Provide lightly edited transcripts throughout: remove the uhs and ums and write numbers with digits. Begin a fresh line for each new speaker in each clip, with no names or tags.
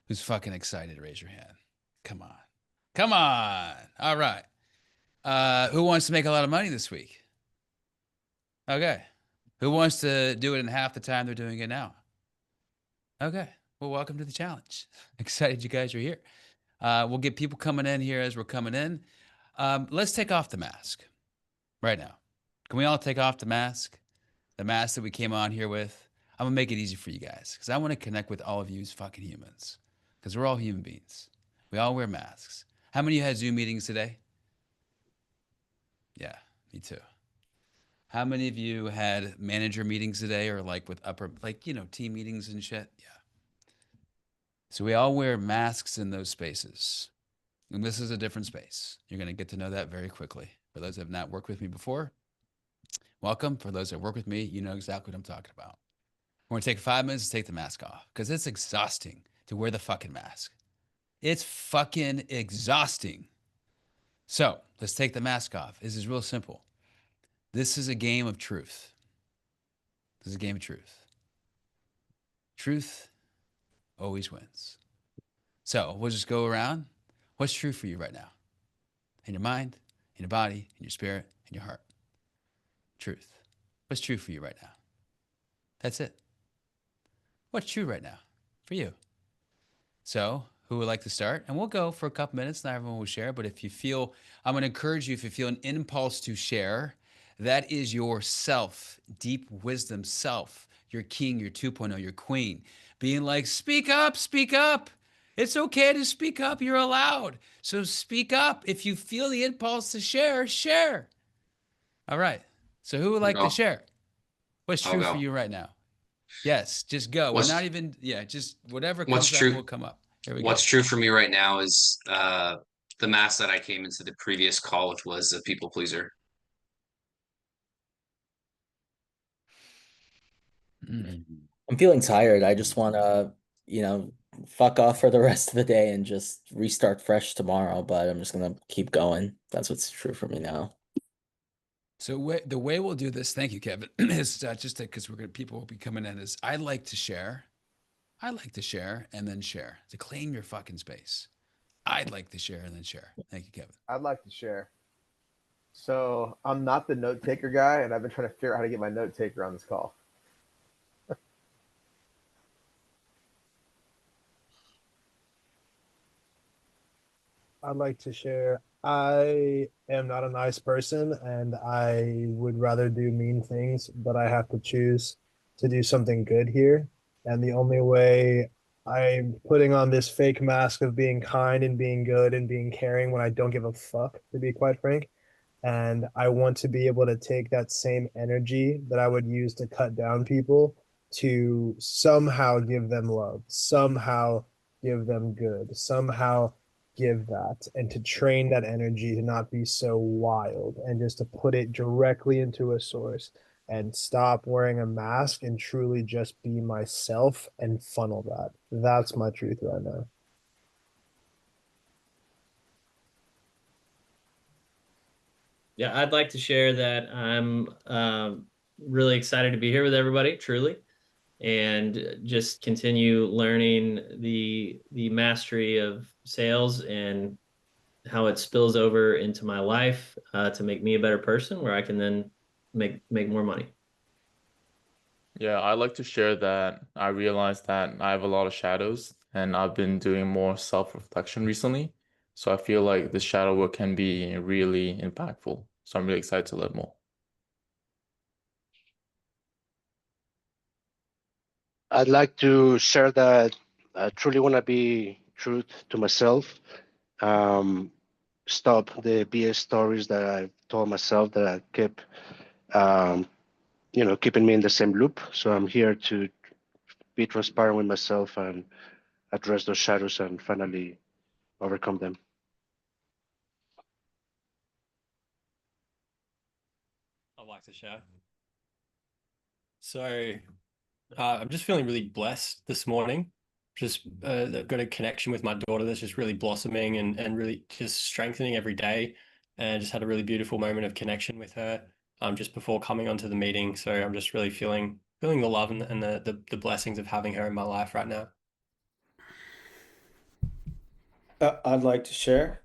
who's fucking excited? Raise your hand. Come on. Come on. All right. Who wants to make a lot of money this week? Okay. Who wants to do it in half the time they're doing it now? Okay. Well, welcome to the challenge. Excited you guys are here. We'll get people coming in here as we're coming in. Let's take off the mask right now. Can we all take off the mask? The mask that we came on here with. I'm gonna make it easy for you guys because I want to connect with all of you as fucking humans. Because we're all human beings. We all wear masks. How many of you had Zoom meetings today? Yeah, me too. How many of you had manager meetings today or like with upper, like, team meetings and shit? Yeah. So we all wear masks in those spaces. And this is a different space. You're going to get to know that very quickly. For those that have not worked with me before, welcome. For those that work with me, you know exactly what I'm talking about. We're going to take 5 minutes to take the mask off because it's exhausting to wear the fucking mask. It's fucking exhausting. So let's take the mask off. This is real simple. This is a game of truth. This is a game of truth. Truth always wins. So we'll just go around. What's true for you right now? In your mind, in your body, in your spirit, in your heart. Truth. What's true for you right now? That's it. What's true right now for you? So, who would like to start? And we'll go for a couple minutes. Not everyone will share, but if you feel, I'm going to encourage you, if you feel an impulse to share, that is your self, deep wisdom self, your king, your 2.0, your queen, being like, speak up, speak up. It's okay to speak up. You're allowed. So speak up. If you feel the impulse to share, share. All right. So who would like to
Go.
share? What's
I'll
true for
go.
you right now? Yes, just go. We're not
What's
even, yeah, just whatever
what's
comes up
true
will come up. Here we go.
what's true for me right now is the mask that I came into the previous call with was a people pleaser.
Mm.
I'm feeling tired. I just want to, you know, fuck off for the rest of the day and just restart fresh tomorrow, but I'm just gonna keep going. That's what's true for me now.
So the way we'll do this, thank you, Kevin, is just because people will be coming in. Is I like to share, and then share to claim your fucking space. I'd like to share and then share. Thank you, Kevin.
I'd like to share. So I'm not the note taker guy, and I've been trying to figure out how to get my note taker on this call.
I'd like to share. I am not a nice person and I would rather do mean things, but I have to choose to do something good here. And the only way I'm putting on this fake mask of being kind and being good and being caring when I don't give a fuck, to be quite frank. And I want to be able to take that same energy that I would use to cut down people to somehow give them love, somehow give them good, somehow give that, and to train that energy to not be so wild and just to put it directly into a source and stop wearing a mask and truly just be myself and funnel that. That's my truth right now.
Yeah, I'd like to share that I'm really excited to be here with everybody, truly, and just continue learning the mastery of sales and how it spills over into my life to make me a better person, where I can then make more money.
Yeah, I like to share that I realize that I have a lot of shadows and I've been doing more self-reflection recently. So I feel like the shadow work can be really impactful. So I'm really excited to learn more.
I'd like to share that I truly want to be true to myself. Um, Stop the BS stories that I told myself that I kept, um, keeping me in the same loop. So I'm here to be transparent with myself and address those shadows and finally overcome them.
I'd like to share. So I'm just feeling really blessed this morning. Just got a connection with my daughter that's just really blossoming and really just strengthening every day. And just had a really beautiful moment of connection with her just before coming onto the meeting. So I'm just really feeling the love and the blessings of having her in my life right now.
I'd like to share.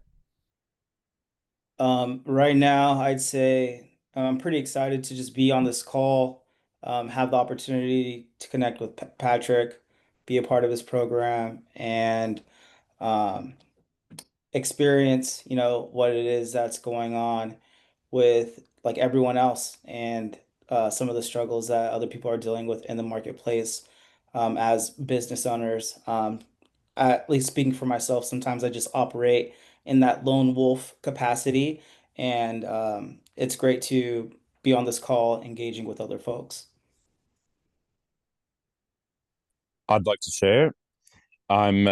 Right now, I'd say I'm pretty excited to just be on this call, have the opportunity to connect with Patrick, be a part of his program, and um, experience, what it is that's going on with like everyone else and some of the struggles that other people are dealing with in the marketplace as business owners. At least speaking for myself, sometimes I just operate in that lone wolf capacity, and it's great to be on this call engaging with other folks.
I'd like to share. I'm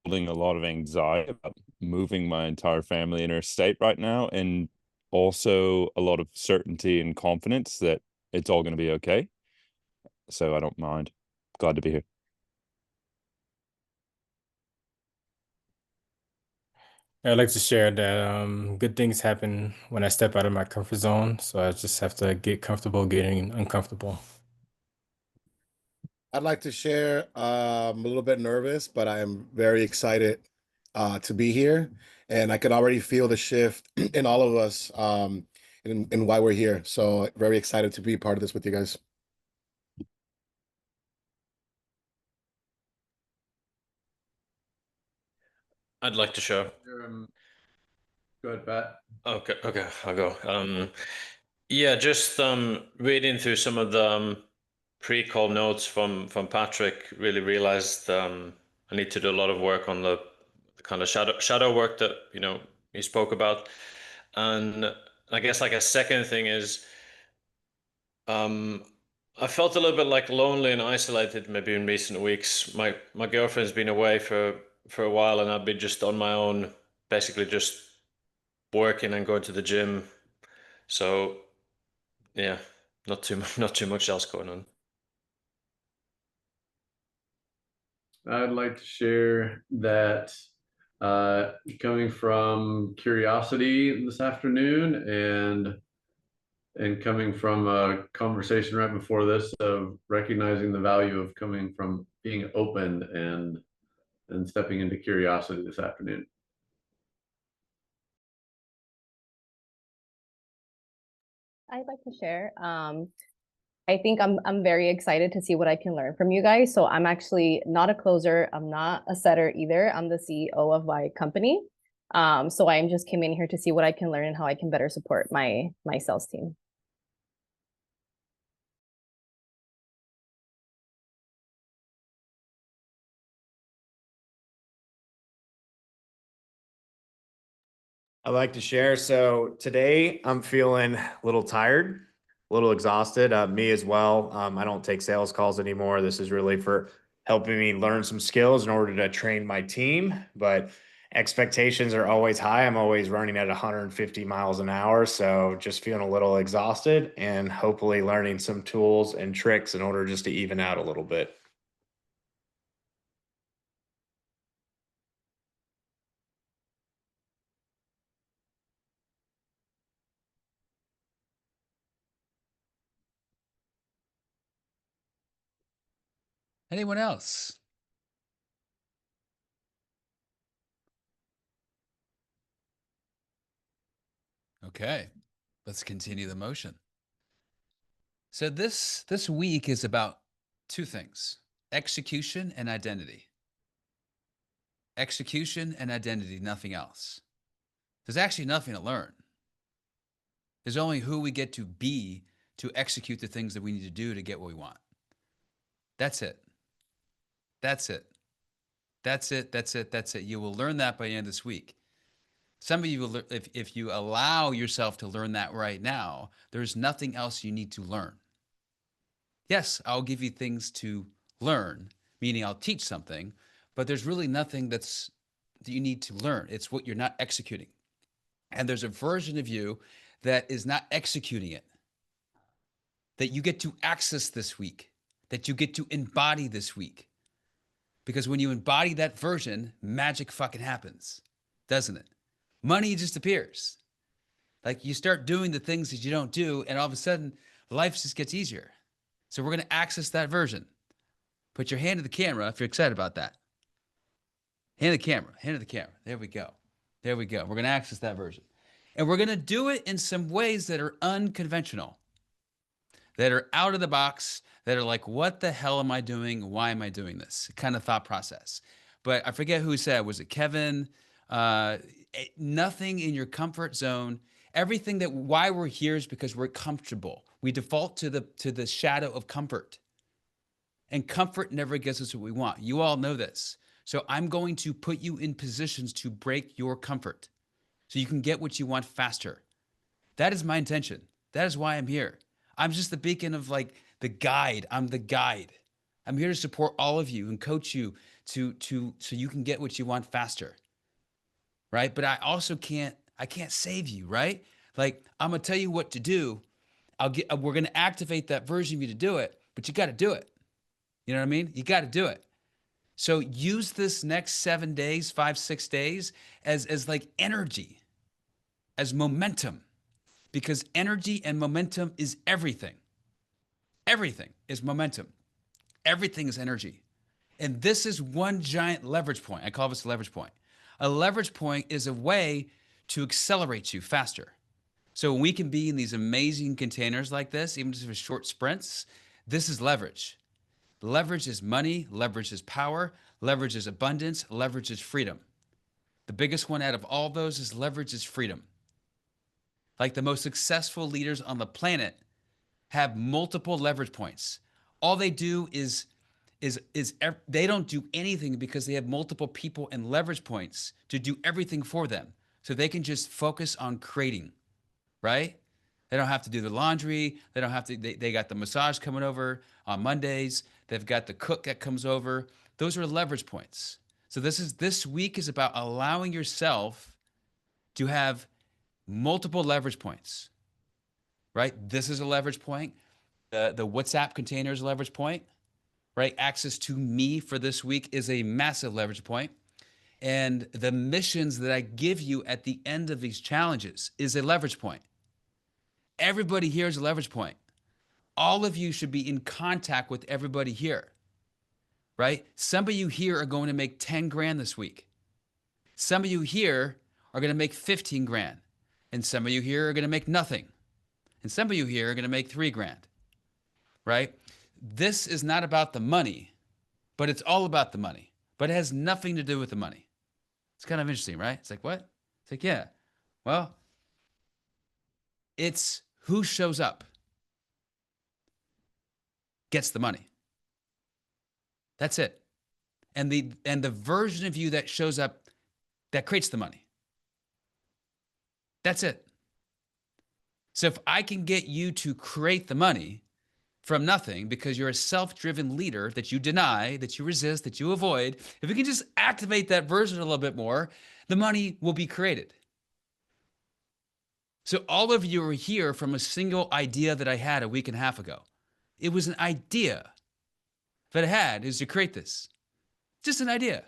holding a lot of anxiety about moving my entire family interstate right now, and also a lot of certainty and confidence that it's all going to be okay. So I don't mind. Glad to be here.
I'd like to share that good things happen when I step out of my comfort zone. So I just have to get comfortable getting uncomfortable.
I'd like to share. I'm a little bit nervous, but I am very excited to be here, and I can already feel the shift in all of us in why we're here. So very excited to be part of this with you guys.
I'd like to share.
Go ahead, Pat.
Okay, I'll go. Yeah, just reading through some of the pre-call notes from Patrick, really realized I need to do a lot of work on the kind of shadow work that he spoke about, and I guess like a second thing is I felt a little bit like lonely and isolated maybe in recent weeks. My girlfriend's been away for a while, and I've been just on my own, basically just working and going to the gym. So yeah, not too much else going on.
I'd like to share that coming from curiosity this afternoon and coming from a conversation right before this of recognizing the value of coming from being open and stepping into curiosity this afternoon.
I'd like to share. I think I'm very excited to see what I can learn from you guys. So I'm actually not a closer. I'm not a setter either. I'm the CEO of my company. So I just came in here to see what I can learn and how I can better support my sales team.
I like to share. So today I'm feeling a little tired, a little exhausted. Me as well. I don't take sales calls anymore. This is really for helping me learn some skills in order to train my team. But expectations are always high. I'm always running at 150 miles an hour. So just feeling a little exhausted and hopefully learning some tools and tricks in order just to even out a little bit.
Anyone else? Okay, let's continue the motion. So this week is about two things: execution and identity. Execution and identity, nothing else. There's actually nothing to learn. There's only who we get to be to execute the things that we need to do to get what we want. That's it. That's it. That's it. That's it. That's it. You will learn that by the end of this week. Some of you will, if you allow yourself to learn that right now, there's nothing else you need to learn. Yes, I'll give you things to learn, meaning I'll teach something, but there's really nothing that you need to learn. It's what you're not executing. And there's a version of you that is not executing it, that you get to access this week, that you get to embody this week. Because when you embody that version, magic fucking happens, doesn't it? Money just appears. Like you start doing the things that you don't do, and all of a sudden, life just gets easier. So we're going to access that version. Put your hand to the camera if you're excited about that. Hand the camera. Hand it the camera. There we go. There we go. We're going to access that version. And we're going to do it in some ways that are unconventional, that are out of the box, that are like, what the hell am I doing? Why am I doing this? Kind of thought process. But I forget who said, was it Kevin? Nothing in your comfort zone. Everything that why we're here is because we're comfortable. We default to the shadow of comfort. And comfort never gets us what we want. You all know this. So I'm going to put you in positions to break your comfort so you can get what you want faster. That is my intention. That is why I'm here. I'm just the beacon of like the guide. I'm the guide. I'm here to support all of you and coach you to so you can get what you want faster. Right? But I also can't save you, right? Like I'm going to tell you what to do. We're going to activate that version of you to do it, but you got to do it. You know what I mean? You got to do it. So use this next 7 days, 5, 6 days as like energy, as momentum, because energy and momentum is everything. Everything is momentum. Everything is energy. And this is one giant leverage point. I call this a leverage point. A leverage point is a way to accelerate you faster. So when we can be in these amazing containers like this, even just for short sprints, this is leverage. Leverage is money, leverage is power, leverage is abundance, leverage is freedom. The biggest one out of all those is leverage is freedom. Like the most successful leaders on the planet have multiple leverage points. All they do is they don't do anything because they have multiple people and leverage points to do everything for them. So they can just focus on creating, right? They don't have to do the laundry. They don't have to, they got the massage coming over on Mondays. They've got the cook that comes over. Those are leverage points. So this week is about allowing yourself to have multiple leverage points, right? This is a leverage point. The WhatsApp container is a leverage point, right? Access to me for this week is a massive leverage point. And the missions that I give you at the end of these challenges is a leverage point. Everybody here is a leverage point. All of you should be in contact with everybody here, right? Some of you here are going to make 10 grand this week. Some of you here are going to make 15 grand. And some of you here are going to make nothing. And some of you here are going to make 3 grand, right? This is not about the money, but it's all about the money. But it has nothing to do with the money. It's kind of interesting, right? It's like, what? It's like, yeah. Well, it's who shows up gets the money. That's it. And the version of you that shows up that creates the money. That's it. So if I can get you to create the money from nothing because you're a self-driven leader that you deny, that you resist, that you avoid, if we can just activate that version a little bit more, the money will be created. So all of you are here from a single idea that I had a week and a half ago. It was an idea that I had is to create this. Just an idea,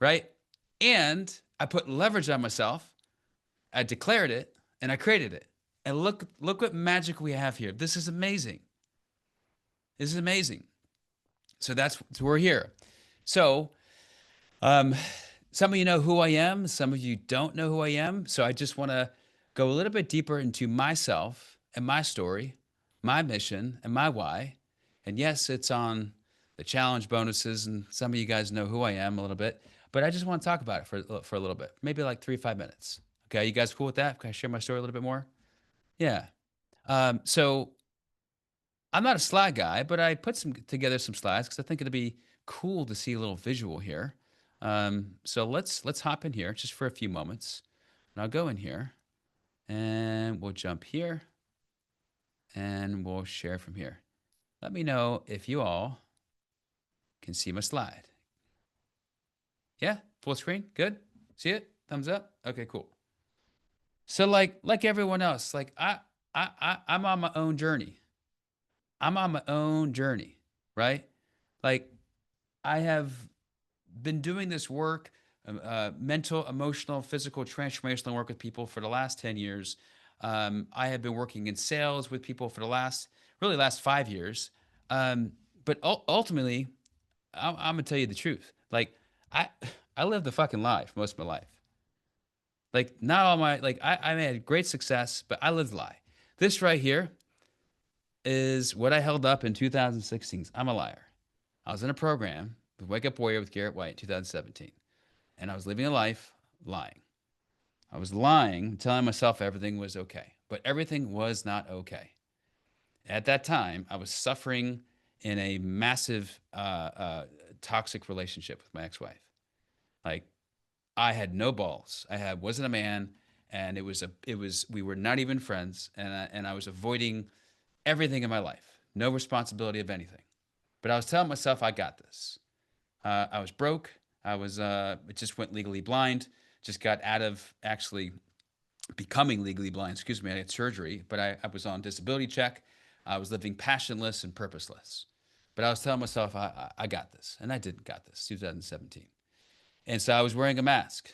right? And I put leverage on myself. I declared it and I created it. And look what magic we have here. This is amazing. This is amazing. So we're here. So some of you know who I am. Some of you don't know who I am. So I just want to go a little bit deeper into myself and my story, my mission and my why. And yes, it's on the challenge bonuses. And some of you guys know who I am a little bit. But I just want to talk about it for a little bit, maybe like 3 or 5 minutes. Okay, you guys cool with that? Can I share my story a little bit more? Yeah. So I'm not a slide guy, but I put together some slides because I think it'd be cool to see a little visual here. So let's hop in here just for a few moments. And I'll go in here and we'll jump here and we'll share from here. Let me know if you all can see my slide. Yeah, full screen, good. See it? Thumbs up. Okay, cool. So like everyone else, like I'm on my own journey. I'm on my own journey, right? Like I have been doing this work, mental, emotional, physical, transformational work with people for the last 10 years. I have been working in sales with people for the last 5 years. But ultimately, I'm gonna tell you the truth. Like I I lived a fucking lie for most of my life. Like not all my like I had great success, but I lived a lie. This right here is what I held up in 2016. I'm a liar. I was in a program with Wake Up Warrior with Garrett White in 2017, and I was living a life lying. I was lying, telling myself everything was okay, but everything was not okay. At that time, I was suffering in a massive toxic relationship with my ex-wife. Like I had no balls. Wasn't a man, and we were not even friends, and I was avoiding everything in my life, no responsibility of anything. But I was telling myself I got this. I was broke. I was just went legally blind. Just got out of actually becoming legally blind. Excuse me. I had surgery, but I was on disability check. I was living passionless and purposeless. But I was telling myself I got this, and I didn't got this. 2017, and so I was wearing a mask,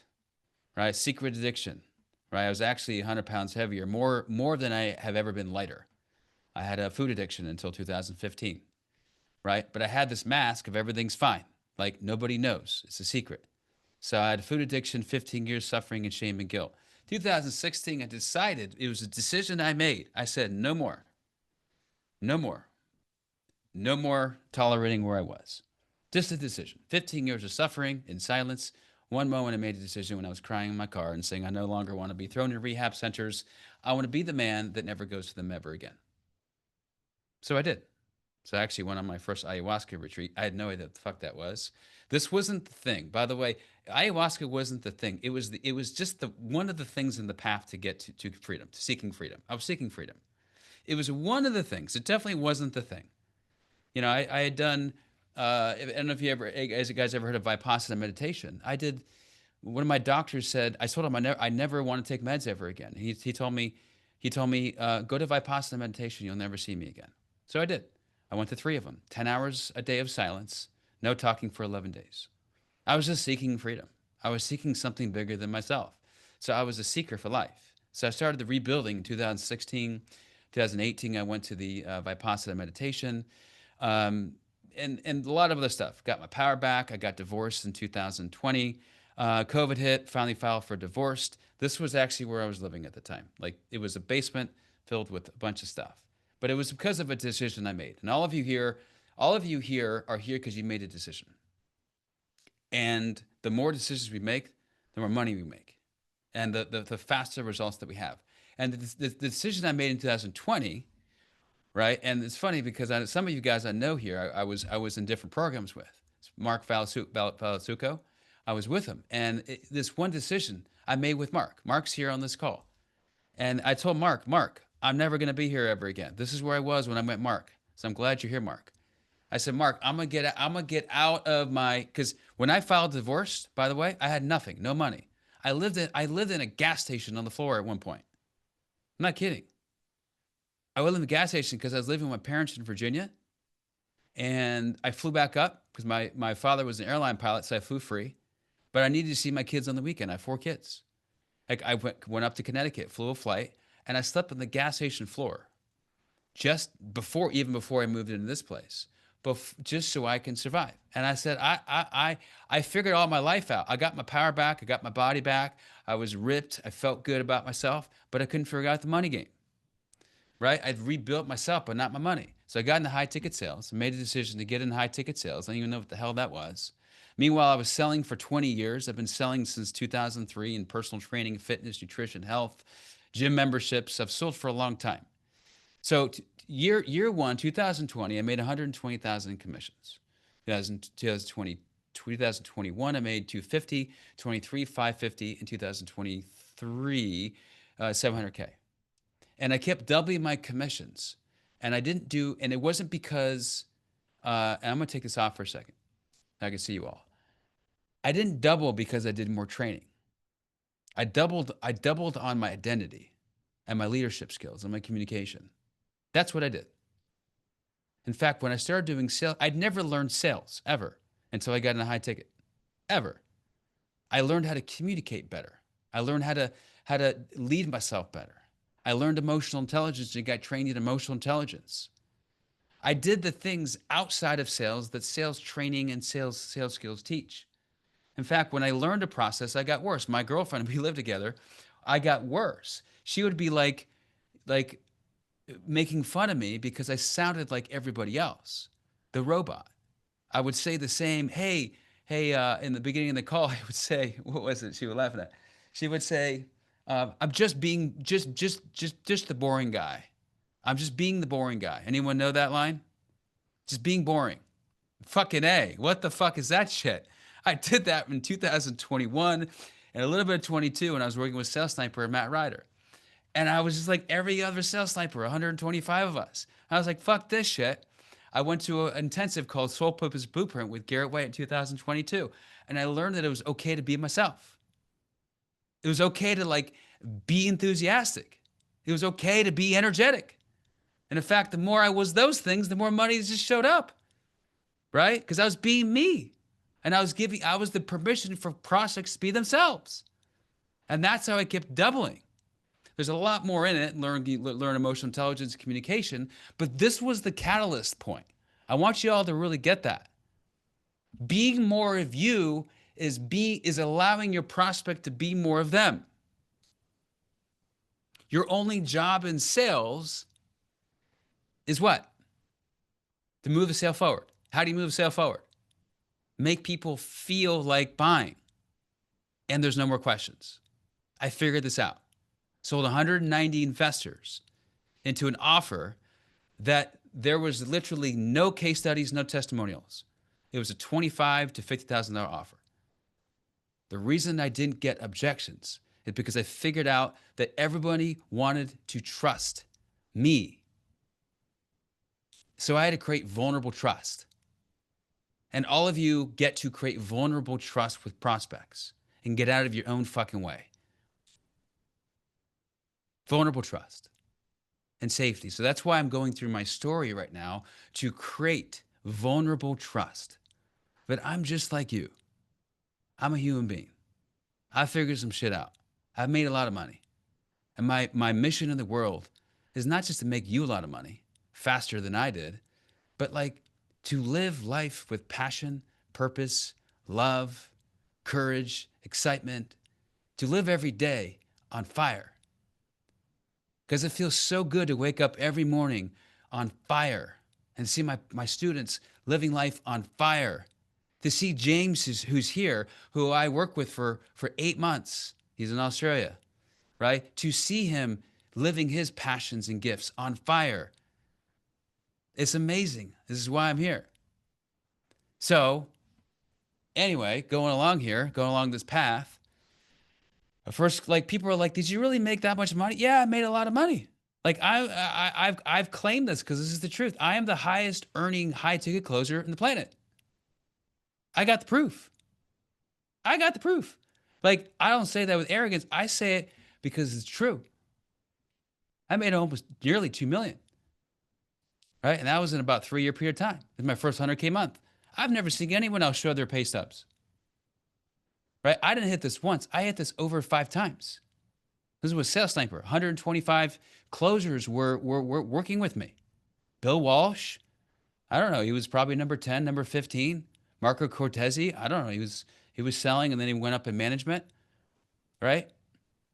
right? Secret addiction, right? I was actually 100 pounds heavier, more than I have ever been lighter. I had a food addiction until 2015, right? But I had this mask of everything's fine. Like nobody knows. It's a secret. So I had food addiction, 15 years suffering and shame and guilt. 2016, I decided, it was a decision I made. I said, no more. No more. No more tolerating where I was. Just a decision. 15 years of suffering in silence. One moment I made a decision when I was crying in my car and saying, I no longer want to be thrown in rehab centers. I want to be the man that never goes to them ever again. So I did. So I actually went on my first ayahuasca retreat. I had no idea what the fuck that was. This wasn't the thing. By the way, ayahuasca wasn't the thing. It was just one of the things in the path to get to freedom, to seeking freedom. I was seeking freedom. It was one of the things. It definitely wasn't the thing. You know, I had done I don't know if you guys ever heard of Vipassana meditation. I did. One of my doctors said, I told him I never want to take meds ever again. He told me go to Vipassana meditation. You'll never see me again. So I did. I went to 3 of them, 10 hours a day of silence, no talking for 11 days. I was just seeking freedom. I was seeking something bigger than myself. So I was a seeker for life. So I started the rebuilding in 2016. 2018, I went to the Vipassana meditation. And a lot of other stuff. Got my power back. I got divorced in 2020. COVID hit, finally filed for divorce. This was actually where I was living at the time. Like it was a basement filled with a bunch of stuff. But it was because of a decision I made. And all of you here are here because you made a decision. And the more decisions we make, the more money we make. And the faster results that we have. And the decision I made in 2020, right? And it's funny because some of you guys I know here, I was in different programs with. Mark Valasuco. I was with him. And this one decision I made with Mark. Mark's here on this call. And I told Mark, I'm never going to be here ever again. This is where I was when I met Mark. So I'm glad you're here, Mark. I said, Mark, I'm gonna get out of my, because when I filed divorce, by the way, I had nothing, no money. I lived in a gas station on the floor at one point. I'm not kidding. I lived in the gas station because I was living with my parents in Virginia, and I flew back up because my father was an airline pilot, so I flew free. But I needed to see my kids on the weekend. I have 4 kids. Like I went up to Connecticut, flew a flight, and I slept on the gas station floor even before I moved into this place, just so I can survive. And I said, I figured all my life out. I got my power back. I got my body back. I was ripped. I felt good about myself, but I couldn't figure out the money game, right? I'd rebuilt myself, but not my money. So I got into high ticket sales and made a decision to get into high ticket sales. I don't even know what the hell that was. Meanwhile, I was selling for 20 years. I've been selling since 2003 in personal training, fitness, nutrition, health, gym memberships. I've sold for a long time. So year one, 2020, I made 120,000 in commissions. 2021, I made 250, 23, 550, in 2023, 700K. And I kept doubling my commissions. And I didn't do, and it wasn't because, and I'm going to take this off for a second. I can see you all. I didn't double because I did more training. I doubled on my identity and my leadership skills and my communication. That's what I did. In fact, when I started doing sales, I'd never learned sales ever until I got in a high ticket, ever. I learned how to communicate better. I learned how to lead myself better. I learned emotional intelligence and got trained in emotional intelligence. I did the things outside of sales that sales training and sales skills teach. In fact, when I learned a process, I got worse. My girlfriend, we lived together, I got worse. She would be like making fun of me because I sounded like everybody else, the robot. I would say the same, hey, in the beginning of the call, I would say, what was it she was laughing at? She would say, I'm just being, just the boring guy. I'm just being the boring guy. Anyone know that line? Just being boring. Fucking A. What the fuck is that shit? I did that in 2021 and a little bit of 22 when I was working with Sales Sniper and Matt Ryder. And I was just like every other Sales Sniper, 125 of us. I was like, fuck this shit. I went to an intensive called Soul Purpose Blueprint with Garrett White in 2022. And I learned that it was okay to be myself. It was okay to like be enthusiastic. It was okay to be energetic. And in fact, the more I was those things, the more money just showed up, right? Because I was being me. And I was the permission for prospects to be themselves. And that's how I kept doubling. There's a lot more in it, learn emotional intelligence, communication, but this was the catalyst point. I want you all to really get that. Being more of you is allowing your prospect to be more of them. Your only job in sales is what? To move the sale forward. How do you move the sale forward? Make people feel like buying. And there's no more questions. I figured this out. Sold 190 investors into an offer that there was literally no case studies, no testimonials. It was a $25,000 to $50,000 offer. The reason I didn't get objections is because I figured out that everybody wanted to trust me. So I had to create vulnerable trust. And all of you get to create vulnerable trust with prospects and get out of your own fucking way. Vulnerable trust and safety. So that's why I'm going through my story right now to create vulnerable trust. But I'm just like you. I'm a human being. I figured some shit out. I've made a lot of money. And my mission in the world is not just to make you a lot of money faster than I did, but like to live life with passion, purpose, love, courage, excitement, to live every day on fire. Because it feels so good to wake up every morning on fire and see my students living life on fire. To see James, who's here, who I work with for 8 months. He's in Australia, right? To see him living his passions and gifts on fire. It's amazing. This is why I'm here. So, anyway, going along this path, at first, like people are like, "Did you really make that much money?" Yeah, I made a lot of money. Like I've claimed this because this is the truth. I am the highest earning high ticket closer in the planet. I got the proof. Like I don't say that with arrogance. I say it because it's true. I made almost nearly 2 million. Right? And that was in about 3-year period of time. It was my first 100K month. I've never seen anyone else show their pay stubs. Right? I didn't hit this once. I hit this over 5 times. This was Sales Sniper. 125 closers were working with me. Bill Walsh, I don't know. He was probably number 10, number 15. Marco Cortese, I don't know. He was selling and then he went up in management. Right?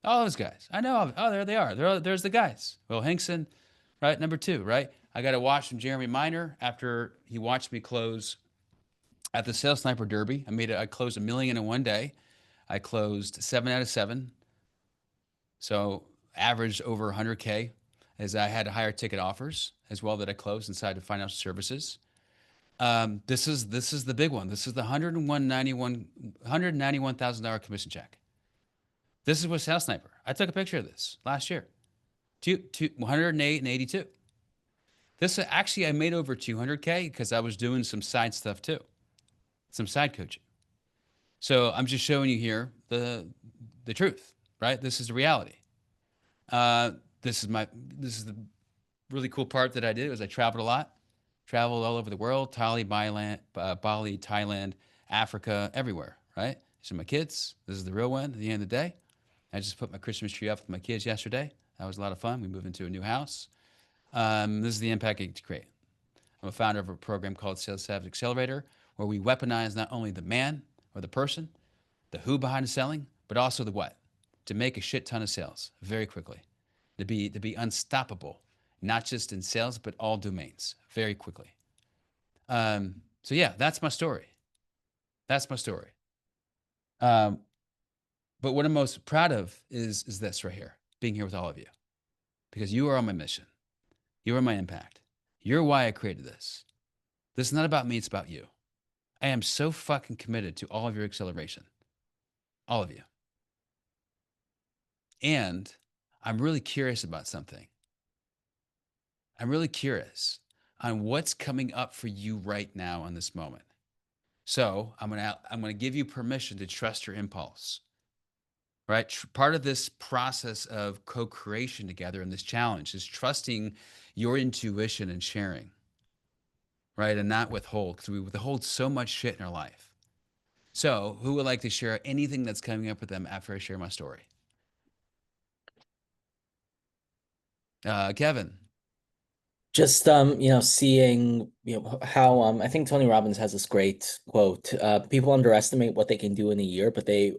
All those guys. I know. Oh, there they are. There's the guys. Will Hinkson, right? Number 2, right? I got a watch from Jeremy Miner after he watched me close at the Sales Sniper Derby. I closed $1 million in one day. I closed 7 out of 7. So averaged over 100K as I had higher ticket offers as well that I closed inside of financial services. This is the big one. This is the $191,000 commission check. This is with Sales Sniper. I took a picture of this last year. 108 and 82. This actually I made over 200K because I was doing some side stuff too, some side coaching. So I'm just showing you here the truth, right? This is the reality. This is the really cool part that I did was I traveled a lot, traveled all over the world, Bali, Thailand, Africa, everywhere, right? These are my kids. This is the real one at the end of the day. I just put my Christmas tree up with my kids yesterday. That was a lot of fun. We moved into a new house. This is the impact I get to create. I'm a founder of a program called Sales Savage Accelerator, where we weaponize not only the man or the person, the who behind the selling, but also the what, to make a shit ton of sales very quickly, to be unstoppable, not just in sales, but all domains very quickly. So yeah, that's my story. That's my story. But what I'm most proud of is this right here, being here with all of you, because you are on my mission. You are my impact. You're why I created this. This is not about me, it's about you. I am so fucking committed to all of your acceleration. All of you. And I'm really curious about something. I'm really curious on what's coming up for you right now in this moment. So I'm gonna give you permission to trust your impulse. Right? Part of this process of co-creation together in this challenge is trusting your intuition and sharing, right? And not withhold, because we withhold so much shit in our life. So who would like to share anything that's coming up with them after I share my story? Kevin.
Just seeing how I think Tony Robbins has this great quote. People underestimate what they can do in a year, but they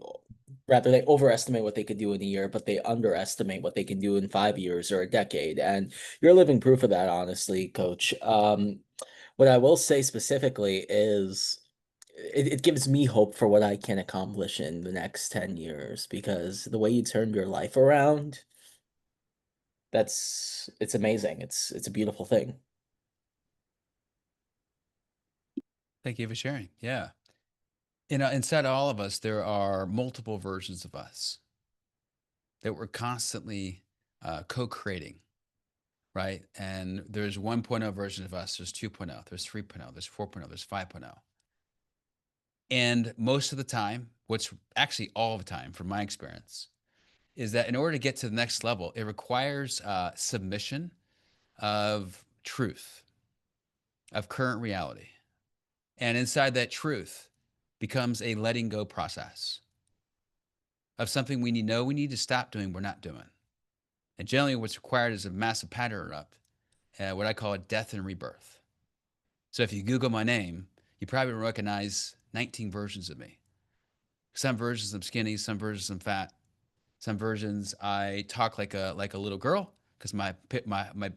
overestimate what they could do in a year, but they underestimate what they can do in 5 years or a decade. And you're living proof of that, honestly, Coach. What I will say specifically is it gives me hope for what I can accomplish in the next 10 years, because the way you turned your life around, it's amazing. It's a beautiful thing.
Thank you for sharing. Yeah. Inside all of us, there are multiple versions of us that we're constantly co-creating, right? And there's 1.0 version of us, there's 2.0, there's 3.0, there's 4.0, there's 5.0. And most of the time, what's actually all the time from my experience, is that in order to get to the next level, it requires submission of truth, of current reality. And inside that truth becomes a letting go process of something we need to stop doing, we're not doing. And generally what's required is a massive pattern up, what I call a death and rebirth. So if you Google my name, you probably recognize 19 versions of me. Some versions I'm skinny, some versions I'm fat. Some versions I talk like a little girl, because my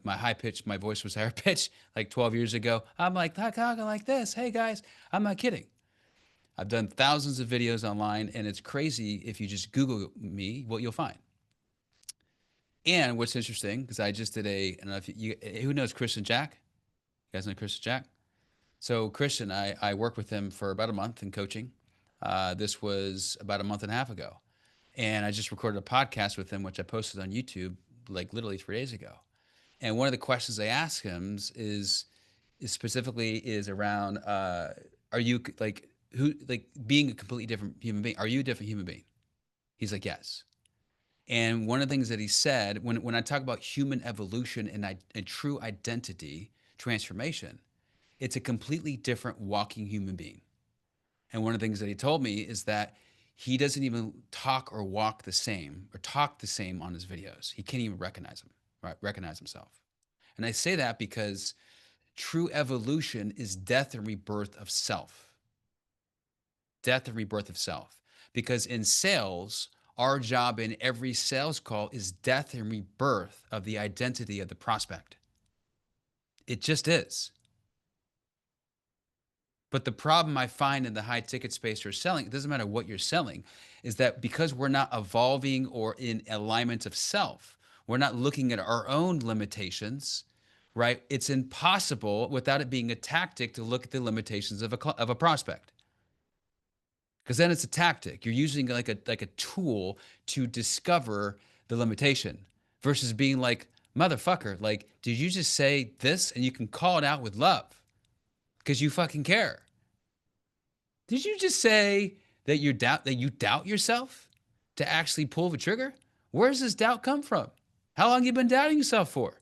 high pitch, my voice was higher pitch like 12 years ago. I'm like talking like this. Hey guys, I'm not kidding. I've done thousands of videos online, and it's crazy if you just Google me, what you'll find. And what's interesting, because I just did I don't know if who knows Christian Jack? You guys know Christian Jack? So Christian, I worked with him for about a month in coaching. This was about a month and a half ago. And I just recorded a podcast with him, which I posted on YouTube like literally 3 days ago. And one of the questions I asked him is specifically is around, are you being a completely different human being? Are you a different human being? He's like, yes. And one of the things that he said, when I talk about human evolution and true identity transformation, it's a completely different walking human being. And one of the things that he told me is that he doesn't even talk or walk the same or talk the same on his videos. He can't even recognize himself. And I say that because true evolution is death and rebirth of self. Death and rebirth of self. Because in sales, our job in every sales call is death and rebirth of the identity of the prospect. It just is. But the problem I find in the high ticket space you're selling, it doesn't matter what you're selling, is that because we're not evolving or in alignment of self, we're not looking at our own limitations, right? It's impossible without it being a tactic to look at the limitations of a prospect. Because then it's a tactic. You're using like a tool to discover the limitation versus being like, motherfucker, like, did you just say this? And you can call it out with love because you fucking care. Did you just say that you doubt yourself to actually pull the trigger? Where does this doubt come from? How long have you been doubting yourself for?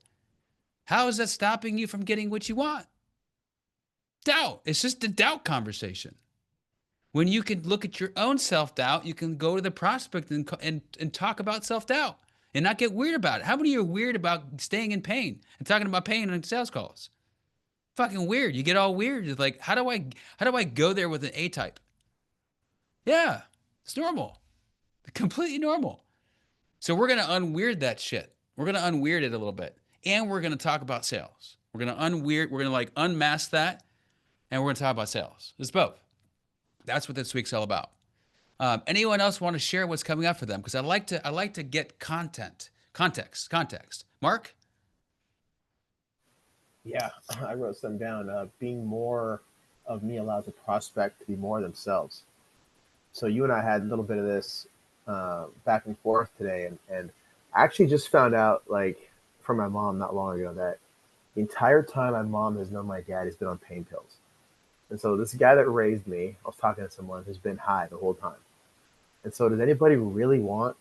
How is that stopping you from getting what you want? Doubt. It's just a doubt conversation. When you can look at your own self-doubt, you can go to the prospect and talk about self-doubt and not get weird about it. How many of you are weird about staying in pain and talking about pain on sales calls? Fucking weird. You get all weird. It's like, how do I go there with an A type? Yeah. It's normal. Completely normal. So we're going to unweird that shit. We're going to unweird it a little bit. And we're going to talk about sales. We're going to unweird, we're going to like unmask that, and we're going to talk about sales. It's both. That's what this week's all about. Anyone else want to share what's coming up for them? Because I like to get context. Mark?
Yeah, I wrote some down. Being more of me allows a prospect to be more themselves. So you and I had a little bit of this back and forth today, and I actually just found out, like, from my mom not long ago, that the entire time my mom has known my dad, he's been on pain pills. And so this guy that raised me, I was talking to someone who's been high the whole time. And so does anybody really want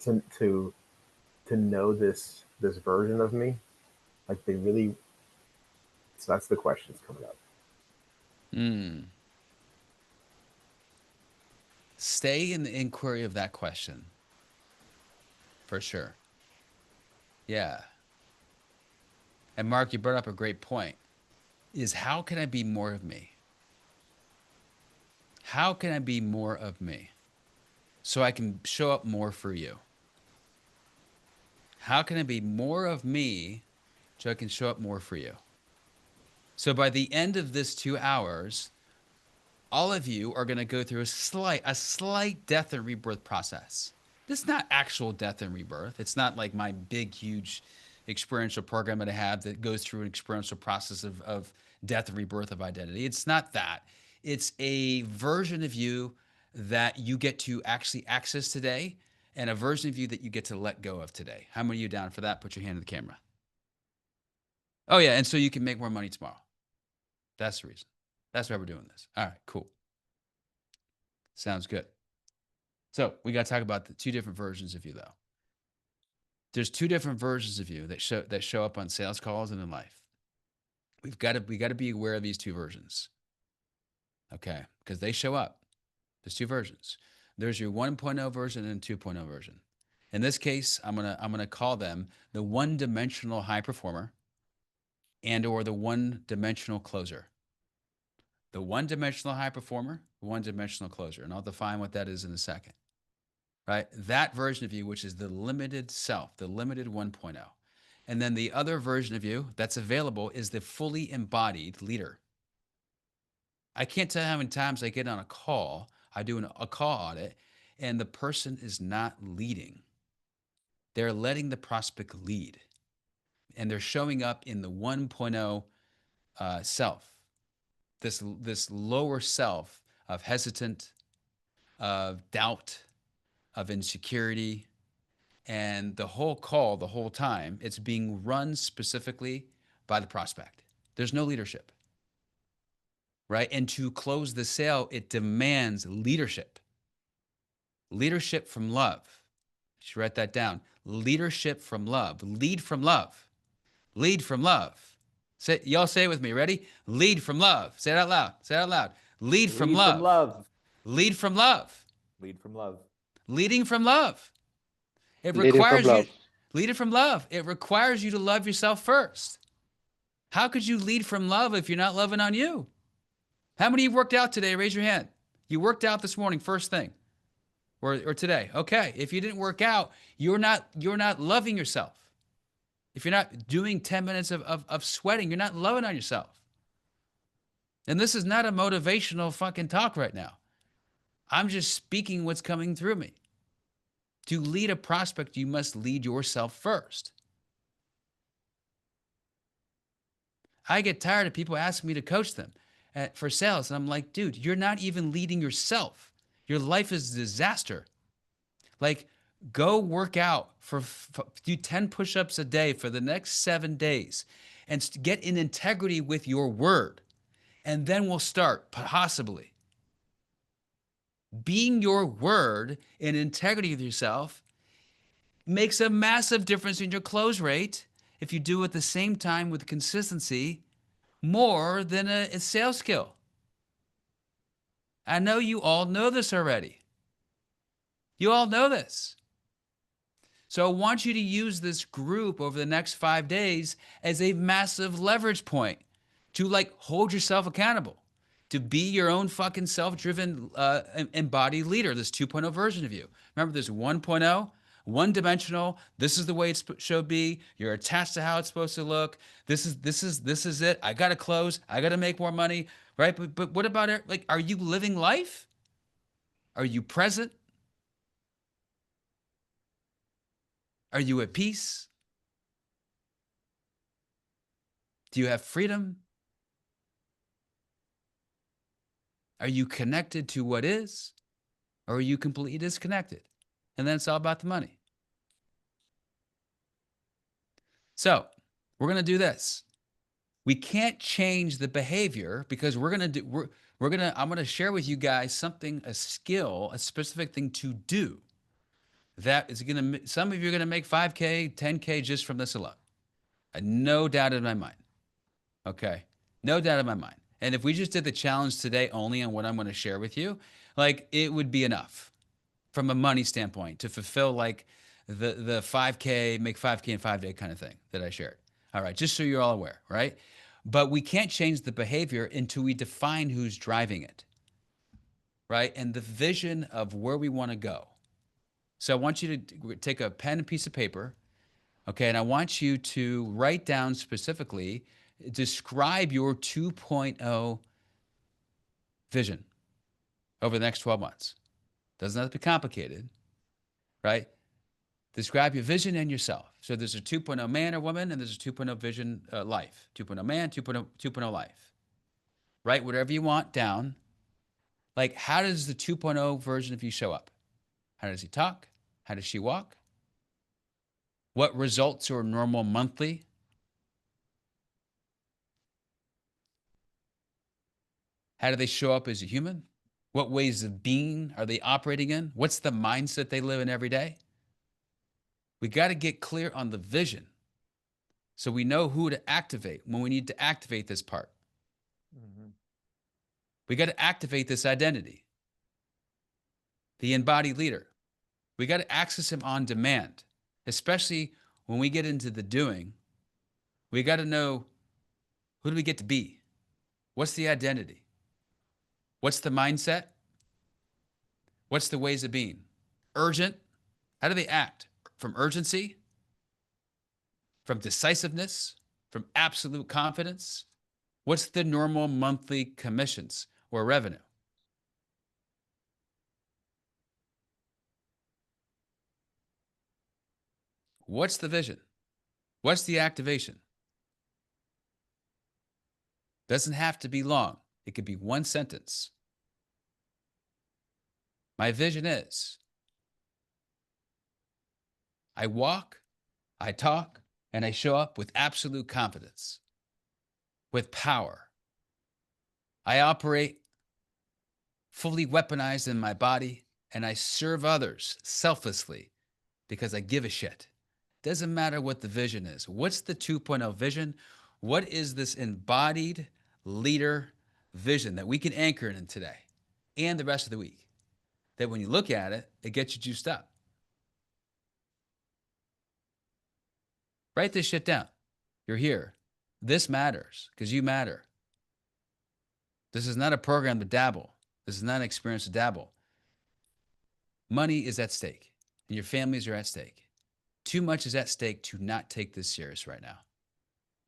to know this version of me? Like, they really. So that's the question that's coming up.
Stay in the inquiry of that question. For sure. Yeah. And Mark, you brought up a great point. Is how can I be more of me? How can I be more of me so I can show up more for you? How can I be more of me so I can show up more for you? So by the end of this 2 hours, all of you are going to go through a slight death and rebirth process. This is not actual death and rebirth. It's not like my big, huge experiential program that I have that goes through an experiential process of death and rebirth of identity. It's not that. It's a version of you that you get to actually access today and a version of you that you get to let go of today. How many of you down for that? Put your hand in the camera. Oh, yeah. And so you can make more money tomorrow. That's the reason. That's why we're doing this. All right, cool. Sounds good. So we got to talk about the two different versions of you, though. There's two different versions of you that show up on sales calls and in life. We got to be aware of these two versions. Okay, because they show up. There's two versions. There's your 1.0 version and 2.0 version. In this case, I'm gonna call them the one-dimensional high performer and/or the one-dimensional closer. The one-dimensional high performer, one-dimensional closer, and I'll define what that is in a second. Right? That version of you, which is the limited self, the limited 1.0. And then the other version of you that's available is the fully embodied leader. I can't tell you how many times I get on a call, I do a call audit, and the person is not leading. They're letting the prospect lead. And they're showing up in the 1.0 self, this lower self of hesitant, of doubt, of insecurity. And the whole call, the whole time, it's being run specifically by the prospect. There's no leadership, right? And to close the sale, it demands leadership. Leadership from love. You should write that down. Leadership from love. Lead from love. Lead from love. Y'all say it with me. Ready? Lead from love. Say it out loud. Say it out loud. Lead from love.
From love.
Lead from love.
Lead from love.
Leading from love. It
Leading from
requires
love.
you lead it from love. It requires you to love yourself first. How could you lead from love if you're not loving on you? How many of you worked out today? Raise your hand. You worked out this morning, first thing, or today. Okay. If you didn't work out, you're not loving yourself. If you're not doing 10 minutes of sweating, you're not loving on yourself. And this is not a motivational fucking talk right now. I'm just speaking what's coming through me. To lead a prospect, you must lead yourself first. I get tired of people asking me to coach them for sales. And I'm like, dude, you're not even leading yourself. Your life is a disaster. Like, go work out do 10 push-ups a day for the next 7 days and get in integrity with your word. And then we'll start, possibly. Being your word in integrity with yourself makes a massive difference in your close rate if you do it at the same time with consistency more than a sales skill. I know you all know this already. You all know this. So I want you to use this group over the next 5 days as a massive leverage point to hold yourself accountable. to be your own fucking self-driven embodied leader, this 2.0 version of you. Remember, there's 1.0, one-dimensional. This is the way it should be. You're attached to how it's supposed to look. This is it. I got to close. I got to make more money, right? But what about it? Like, are you living life? Are you present? Are you at peace? Do you have freedom? Are you connected to what is? Or are you completely disconnected? And then it's all about the money. So we're going to do this. We can't change the behavior because I'm going to share with you guys something, a skill, a specific thing to do that is going to, some of you are going to make 5K, 10K just from this alone. No doubt in my mind. Okay. No doubt in my mind. And if we just did the challenge today only on what I'm going to share with you, like it would be enough from a money standpoint to fulfill like the 5K, make 5K in 5 day kind of thing that I shared. All right. Just so you're all aware, right? But we can't change the behavior until we define who's driving it, right? And the vision of where we want to go. So I want you to take a pen and piece of paper, okay? And I want you to write down specifically, describe your 2.0 vision over the next 12 months. Doesn't have to be complicated, right? Describe your vision and yourself. So there's a 2.0 man or woman, and there's a 2.0 vision life. 2.0 man, 2.0 life. Write whatever you want down. Like, how does the 2.0 version of you show up? How does he talk? How does she walk? What results are normal monthly? How do they show up as a human? What ways of being are they operating in? What's the mindset they live in every day? We got to get clear on the vision so we know who to activate when we need to activate this part. We got to activate this identity, the embodied leader. We got to access him on demand, especially when we get into the doing. We got to know, who do we get to be? What's the identity? What's the mindset? What's the ways of being? Urgent. How do they act? From urgency? From decisiveness? From absolute confidence? What's the normal monthly commissions or revenue? What's the vision? What's the activation? Doesn't have to be long. It could be one sentence. My vision is, I walk, I talk, and I show up with absolute confidence, with power. I operate fully weaponized in my body, and I serve others selflessly because I give a shit. Doesn't matter what the vision is. What's the 2.0 vision? What is this embodied leader vision that we can anchor in today and the rest of the week? That when you look at it, it gets you juiced up. Write this shit down. You're here. This matters because you matter. This is not a program to dabble. This is not an experience to dabble. Money is at stake, and your families are at stake. Too much is at stake to not take this serious right now.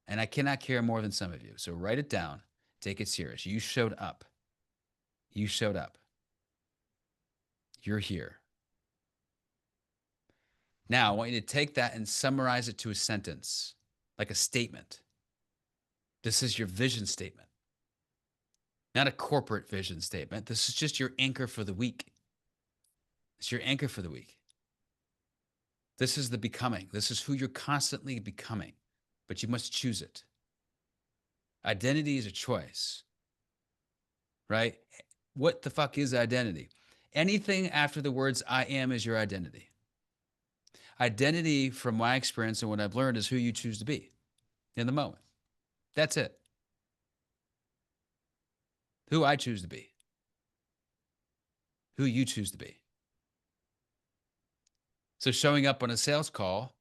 And I cannot care more than some of you. So write it down. Take it serious. You showed up. You showed up. You're here. Now, I want you to take that and summarize it to a sentence, like a statement. This is your vision statement. Not a corporate vision statement. This is just your anchor for the week. It's your anchor for the week. This is the becoming. This is who you're constantly becoming, but you must choose it. Identity is a choice, right? What the fuck is identity? Anything after the words I am is your identity. Identity, from my experience and what I've learned, is who you choose to be in the moment. That's it. Who I choose to be. Who you choose to be. So showing up on a sales call,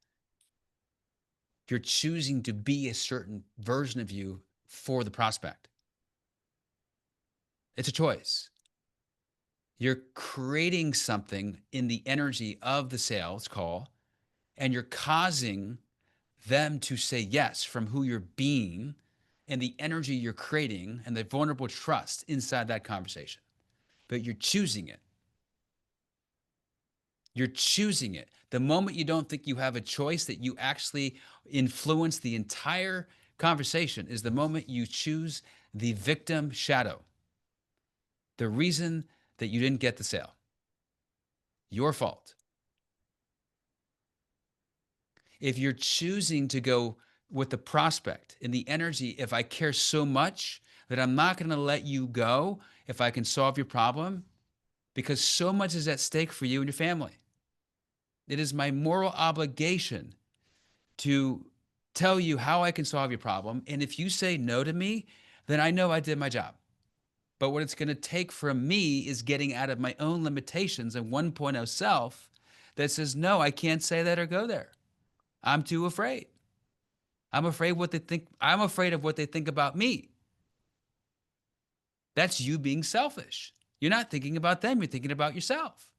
you're choosing to be a certain version of you for the prospect. It's a choice. You're creating something in the energy of the sales call, and you're causing them to say yes from who you're being and the energy you're creating and the vulnerable trust inside that conversation. But you're choosing it. You're choosing it. The moment you don't think you have a choice, that you actually influence the entire conversation, is the moment you choose the victim shadow. The reason that you didn't get the sale. Your fault. If you're choosing to go with the prospect in the energy, if I care so much that I'm not going to let you go if I can solve your problem, because so much is at stake for you and your family. It is my moral obligation to tell you how I can solve your problem. And if you say no to me, then I know I did my job. But what it's going to take from me is getting out of my own limitations and 1.0 self that says, no, I can't say that or go there. I'm too afraid. I'm afraid what they think. I'm afraid of what they think about me. That's you being selfish. You're not thinking about them. You're thinking about yourself.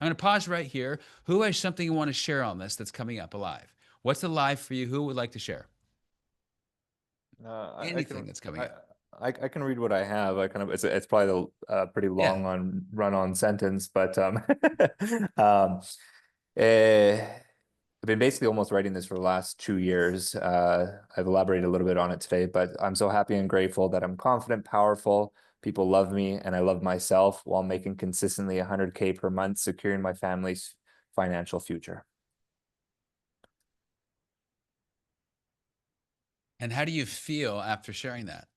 I'm going to pause right here. Who has something you want to share on this that's coming up alive? What's alive for you? Who would like to share? Anything that's coming up.
I can read what I have. I kind of it's probably a pretty long on run-on sentence, but I've been basically almost writing this for the last 2 years. I've elaborated a little bit on it today, but I'm so happy and grateful that I'm confident, powerful, people love me, and I love myself while making consistently 100K per month, securing my family's financial future.
And how do you feel after sharing that?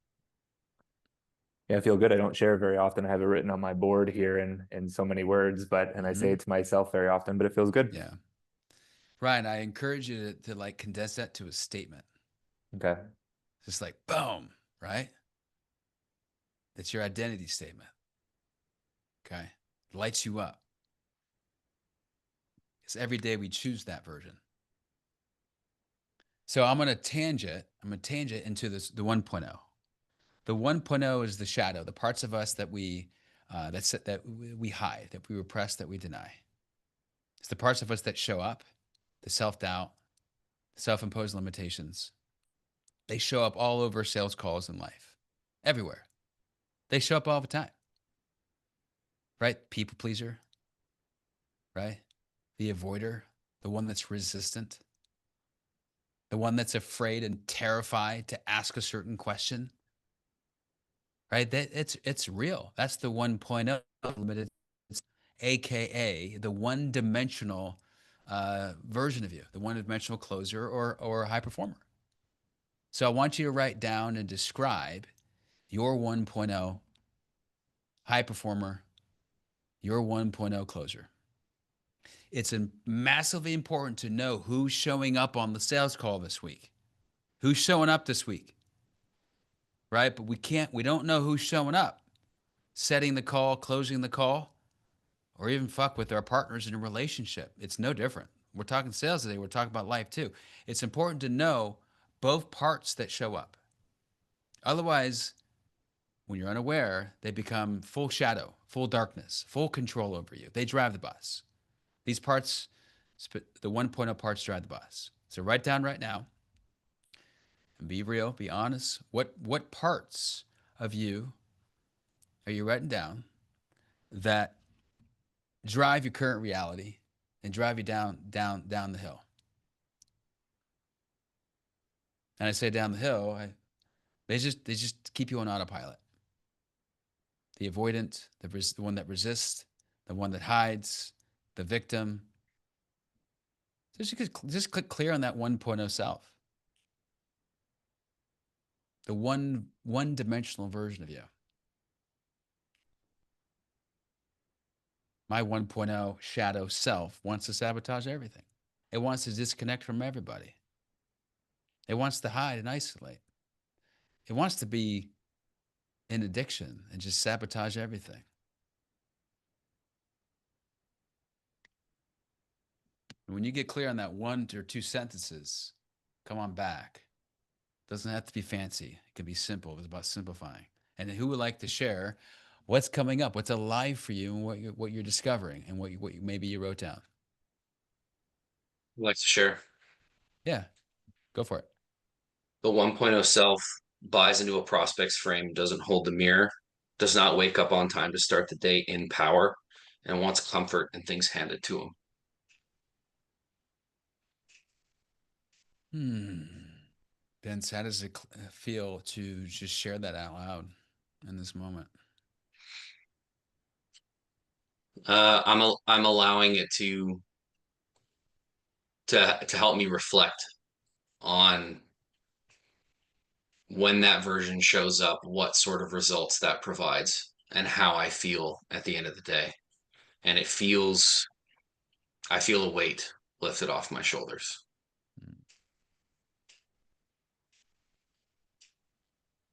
Yeah, I feel good. I don't share it very often. I have it written on my board here in so many words, and I say it to myself very often, but it feels good.
Yeah. Ryan, I encourage you to like condense that to a statement.
Okay.
Just like boom, right? It's your identity statement. Okay. It lights you up. Because every day we choose that version. So I'm going to tangent into the 1.0. The 1.0 is the shadow, the parts of us that we hide, that we repress, that we deny. It's the parts of us that show up, the self-doubt, self-imposed limitations. They show up all over sales calls in life, everywhere. They show up all the time, right? People pleaser, right? The avoider, the one that's resistant, the one that's afraid and terrified to ask a certain question, right? That it's real. That's the 1.0 limited, AKA the one-dimensional version of you, the one-dimensional closer or high performer. So I want you to write down and describe your 1.0 high performer, your 1.0 closer. It's massively important to know who's showing up on the sales call this week. Who's showing up this week? Right? But we don't know who's showing up. Setting the call, closing the call, or even fuck with our partners in a relationship. It's no different. We're talking sales today. We're talking about life too. It's important to know both parts that show up. Otherwise, when you're unaware, they become full shadow, full darkness, full control over you. They drive the bus. These parts, the 1.0 parts drive the bus. So write down right now and be real, be honest. What parts of you are you writing down that drive your current reality and drive you down the hill? And I say down the hill, they just keep you on autopilot. The avoidant, the one that resists, the one that hides, the victim. Just click clear on that 1.0 self. The one-dimensional version of you. My 1.0 shadow self wants to sabotage everything. It wants to disconnect from everybody. It wants to hide and isolate. It wants to be in addiction and just sabotage everything. When you get clear on that 1 or 2 sentences, come on back. Doesn't have to be fancy. It can be simple. It's about simplifying. And who would like to share What's coming up? What's alive for you, and what you're discovering, and maybe you wrote down?
I'd like to share.
Yeah, go for it.
The 1.0 self buys into a prospect's frame, doesn't hold the mirror, does not wake up on time to start the day in power, and wants comfort and things handed to him.
Vince, how does it feel to just share that out loud in this moment?
I'm allowing it to help me reflect on when that version shows up, what sort of results that provides, and how I feel at the end of the day. And I feel a weight lifted off my shoulders.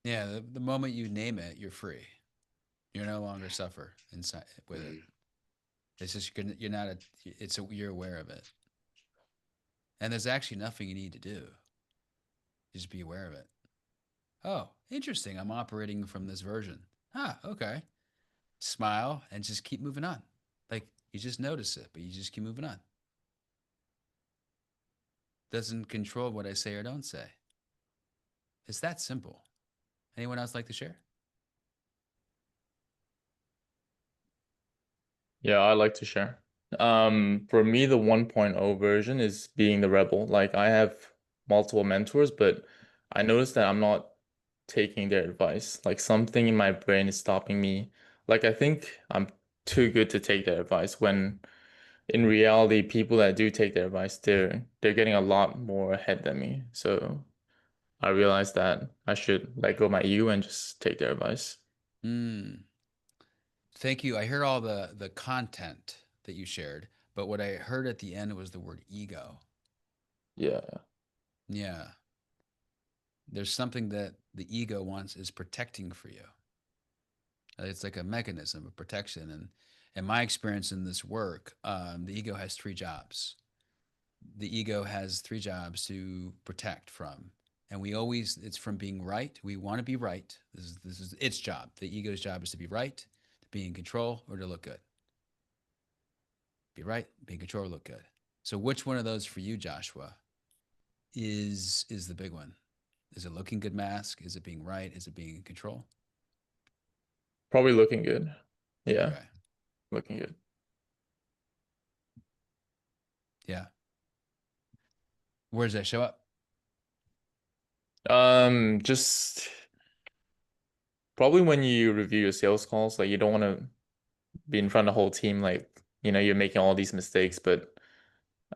Yeah, the moment you name it, you're free. You're no longer suffer inside with it. It's just you're not you're aware of it, and there's actually nothing you need to do. Just be aware of it. Oh, interesting. I'm operating from this version. Ah, okay. Smile and just keep moving on. Like you just notice it, but you just keep moving on. Doesn't control what I say or don't say. It's that simple. Anyone else like to share?
Yeah, I like to share. For me, the 1.0 version is being the rebel. Like I have multiple mentors, but I noticed that I'm not taking their advice. Like something in my brain is stopping me. Like I think I'm too good to take their advice when in reality, people that do take their advice, they're getting a lot more ahead than me. So I realized that I should let go of my ego and just take their advice.
Thank you. I heard all the content that you shared, but what I heard at the end was the word ego.
Yeah.
Yeah. There's something that the ego wants is protecting for you. It's like a mechanism of protection. And in my experience in this work, the ego has three jobs. The ego has three jobs to protect from. And it's from being right. We want to be right. This is its job. The ego's job is to be right, to be in control, or to look good. Be right, be in control, or look good. So which one of those for you, Joshua, is the big one? Is it looking good mask? Is it being right? Is it being in control?
Probably looking good. Yeah.
Okay.
Looking good.
Yeah. Where does that show up?
Just probably when you review your sales calls, like you don't want to be in front of the whole team, like, you're making all these mistakes, but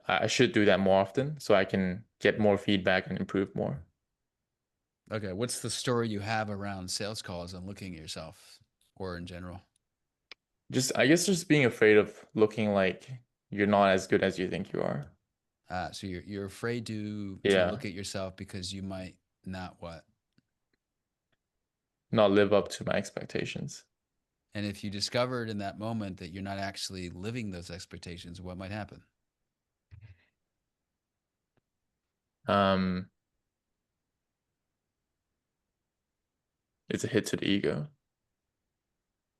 I should do that more often so I can get more feedback and improve more.
Okay. What's the story you have around sales calls and looking at yourself or in general?
I guess just being afraid of looking like you're not as good as you think you are.
So you're afraid to
Yeah.
look at yourself because you might not what?
Not live up to my expectations.
And if you discovered in that moment that you're not actually living those expectations, what might happen?
It's a hit to the ego.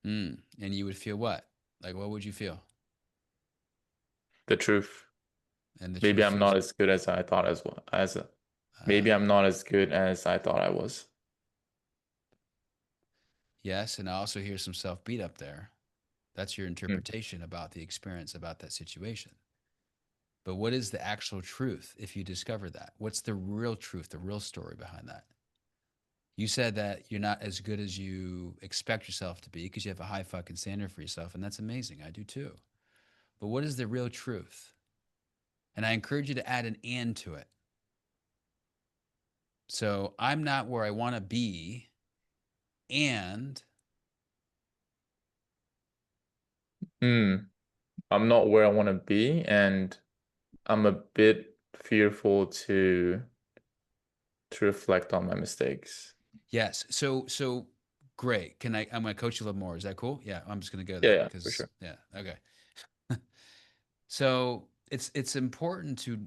And you would feel what? Like, what would you feel?
The truth.
And the
Maybe
truth
I'm
feels
not as good as I thought maybe I'm not as good as I thought I was.
yes, and I also hear some self beat up there. That's your interpretation about the experience, about that situation. But what is the actual truth if you discover that? What's the real truth, the real story behind that? You said that you're not as good as you expect yourself to be because you have a high fucking standard for yourself, and that's amazing. I do too. But what is the real truth? And I encourage you to add an and to it. So I'm not where I want to be, and
I'm not where I want to be, and I'm a bit fearful to reflect on my mistakes.
yes. So great. I'm gonna coach you a little more. Is that cool? Yeah, I'm just gonna go there.
Yeah, for sure.
Yeah, okay. So it's important to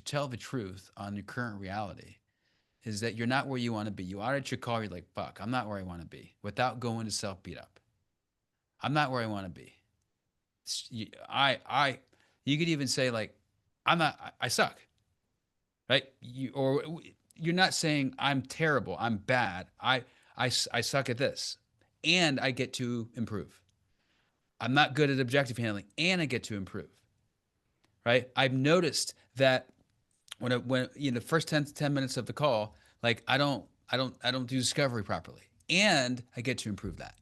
tell the truth on your current reality is that you're not where you want to be. You audit your call, you're like, fuck, I'm not where I want to be, without going to self beat up. I'm not where I want to be. You could even say like, I suck, right? You're not saying I'm terrible, I'm bad. I suck at this, and I get to improve. I'm not good at objective handling, and I get to improve. Right? I've noticed that when the first 10 minutes of the call, like I don't do discovery properly, and I get to improve that.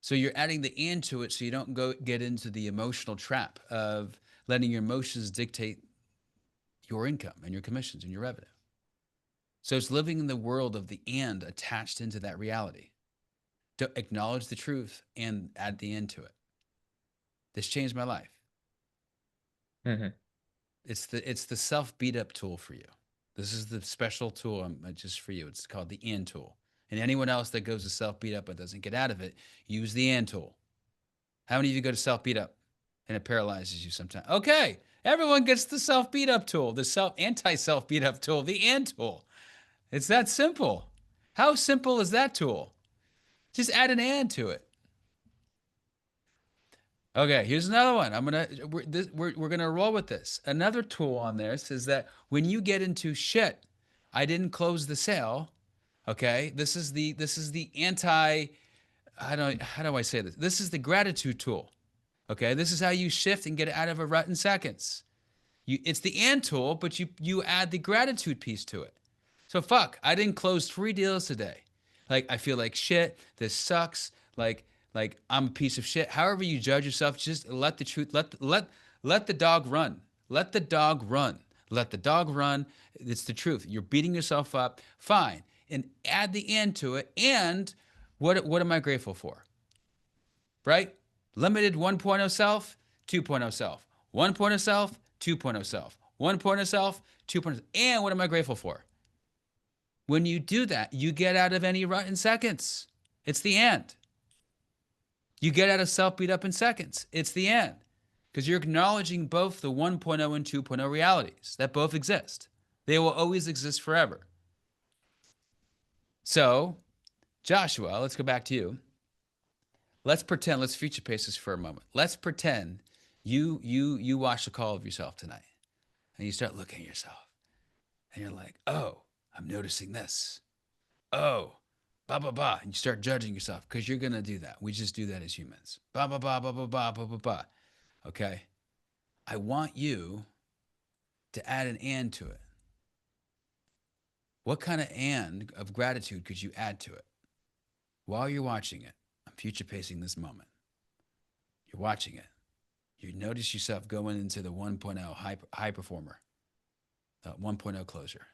So you're adding the and to it, so you don't get into the emotional trap of letting your emotions dictate your income and your commissions and your revenue. So it's living in the world of the and attached into that reality. To acknowledge the truth and add the and to it. This changed my life.
Mm-hmm.
It's the self beat up tool for you. This is the special tool just for you. It's called the and tool. And anyone else that goes to self beat up but doesn't get out of it, use the and tool. How many of you go to self beat up and it paralyzes you sometimes? Okay, everyone gets the self beat up tool, the anti self beat up tool, the and tool. It's that simple. How simple is that tool? Just add an and to it. Okay, here's another one. We're gonna roll with this. Another tool on this is that when you get into shit, I didn't close the sale. Okay, this is the anti. How do I say this? This is the gratitude tool. Okay, this is how you shift and get out of a rut in seconds. It's the and tool, but you add the gratitude piece to it. So fuck, I didn't close 3 deals today. Like I feel like shit. This sucks. Like I'm a piece of shit. However you judge yourself, just let the truth. Let the dog run. Let the dog run. Let the dog run. It's the truth. You're beating yourself up. Fine, and add the and to it. And what am I grateful for? Right? Limited 1.0 self, 2.0 self. 1.0 self, 2.0 self. 1.0 self, 2.0. And what am I grateful for? When you do that, you get out of any rut in seconds. It's the end. You get out of self beat up in seconds. It's the end. Because you're acknowledging both the 1.0 and 2.0 realities that both exist. They will always exist forever. So, Joshua, let's go back to you. Let's pretend, let's future pace this for a moment. Let's pretend you watch the call of yourself tonight and you start looking at yourself and you're like, oh, I'm noticing this. Oh, blah, blah, blah. And you start judging yourself because you're going to do that. We just do that as humans. Blah, blah, blah, blah, blah, blah, blah, blah, blah. Okay. I want you to add an and to it. What kind of and of gratitude could you add to it? While you're watching it, I'm future pacing this moment. You're watching it. You notice yourself going into the 1.0 high performer, 1.0 closer.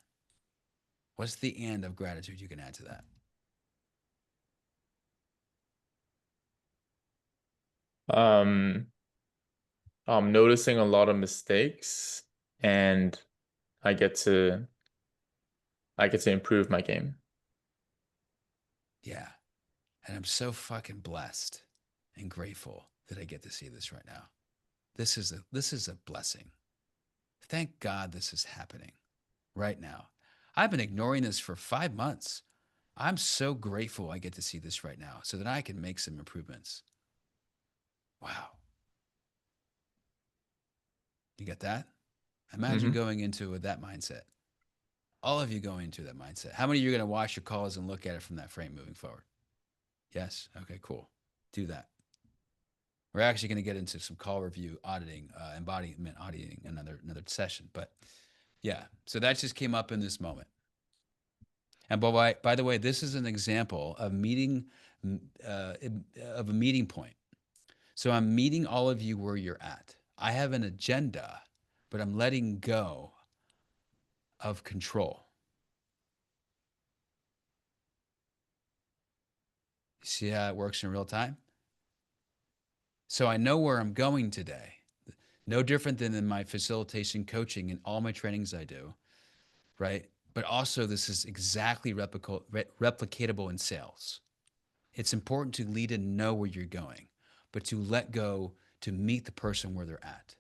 What's the and of gratitude you can add to that?
I'm noticing a lot of mistakes, and I get to improve my game.
Yeah. And I'm so fucking blessed and grateful that I get to see this right now. This is a blessing. Thank God this is happening right now. I've been ignoring this for 5 months. I'm so grateful I get to see this right now so that I can make some improvements. Wow. You get that? Imagine going into with that mindset. All of you going into that mindset. How many of you are going to watch your calls and look at it from that frame moving forward? Yes? Okay, cool. Do that. We're actually going to get into some call review auditing, embodiment auditing, another session. But yeah, so that just came up in this moment. And by the way, this is an example of of a meeting point. So I'm meeting all of you where you're at. I have an agenda, but I'm letting go of control. You see how it works in real time? So I know where I'm going today. No different than in my facilitation coaching and all my trainings I do, right? But also this is exactly replicatable in sales. It's important to lead and know where you're going, but to let go to meet the person where they're at.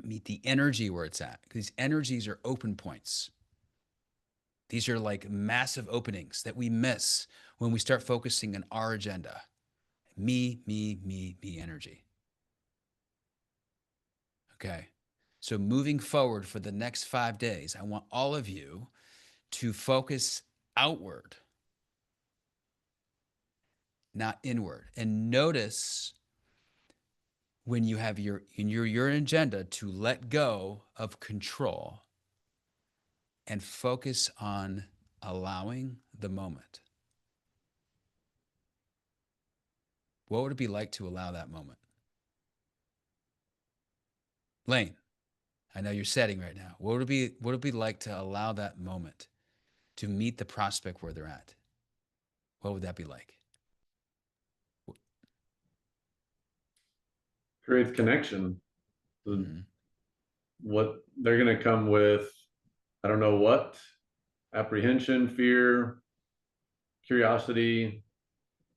Meet the energy where it's at. These energies are open points. These are like massive openings that we miss when we start focusing on our agenda. Me energy. Okay. So moving forward for the next 5 days, I want all of you to focus outward, not inward. And notice when you have your agenda to let go of control and focus on allowing the moment. What would it be like to allow that moment? Lane, I know you're setting right now. What would it be like to allow that moment to meet the prospect where they're at? What would that be like?
Creates connection. What they're going to come with, I don't know what, apprehension, fear, curiosity,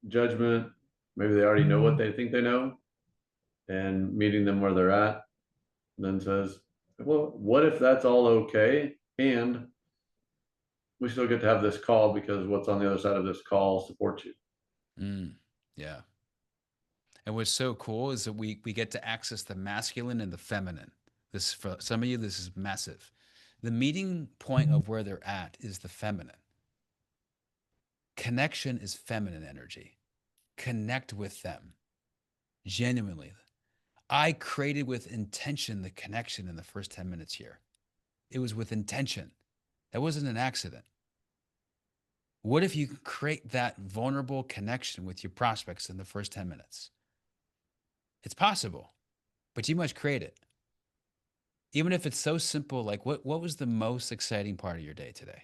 judgment. Maybe they already know what they think they know, and meeting them where they're at then says, well, what if that's all okay? And we still get to have this call because what's on the other side of this call supports you.
Yeah. And what's so cool is that we get to access the masculine and the feminine. This, for some of you, this is massive. The meeting point of where they're at is the feminine. Connection is feminine energy. Connect with them genuinely. I created with intention the connection in the first 10 minutes here. It was with intention. That wasn't an accident. What if you can create that vulnerable connection with your prospects in the first 10 minutes? It's possible, but you must create it. Even if it's so simple, like what was the most exciting part of your day today?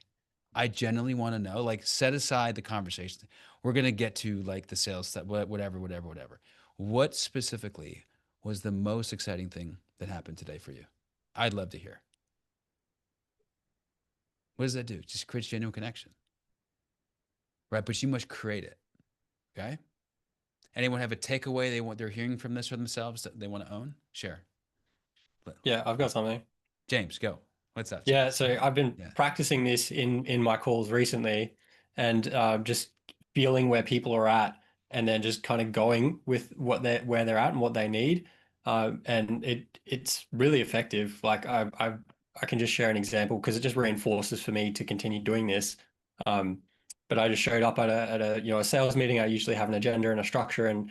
I genuinely want to know, like set aside the conversation. We're going to get to like the sales stuff, whatever. What specifically was the most exciting thing that happened today for you? I'd love to hear. What does that do? Just creates genuine connection. Right? But you must create it. Okay? Anyone have a takeaway they're hearing from this for themselves that they want to own? Share.
Yeah, I've got something.
James, go. What's that?
Yeah, so I've been practicing this in my calls recently, and just feeling where people are at, and then just kind of going with where they're at and what they need, and it's really effective. Like I can just share an example because it just reinforces for me to continue doing this. But I just showed up at a sales meeting. I usually have an agenda and a structure, and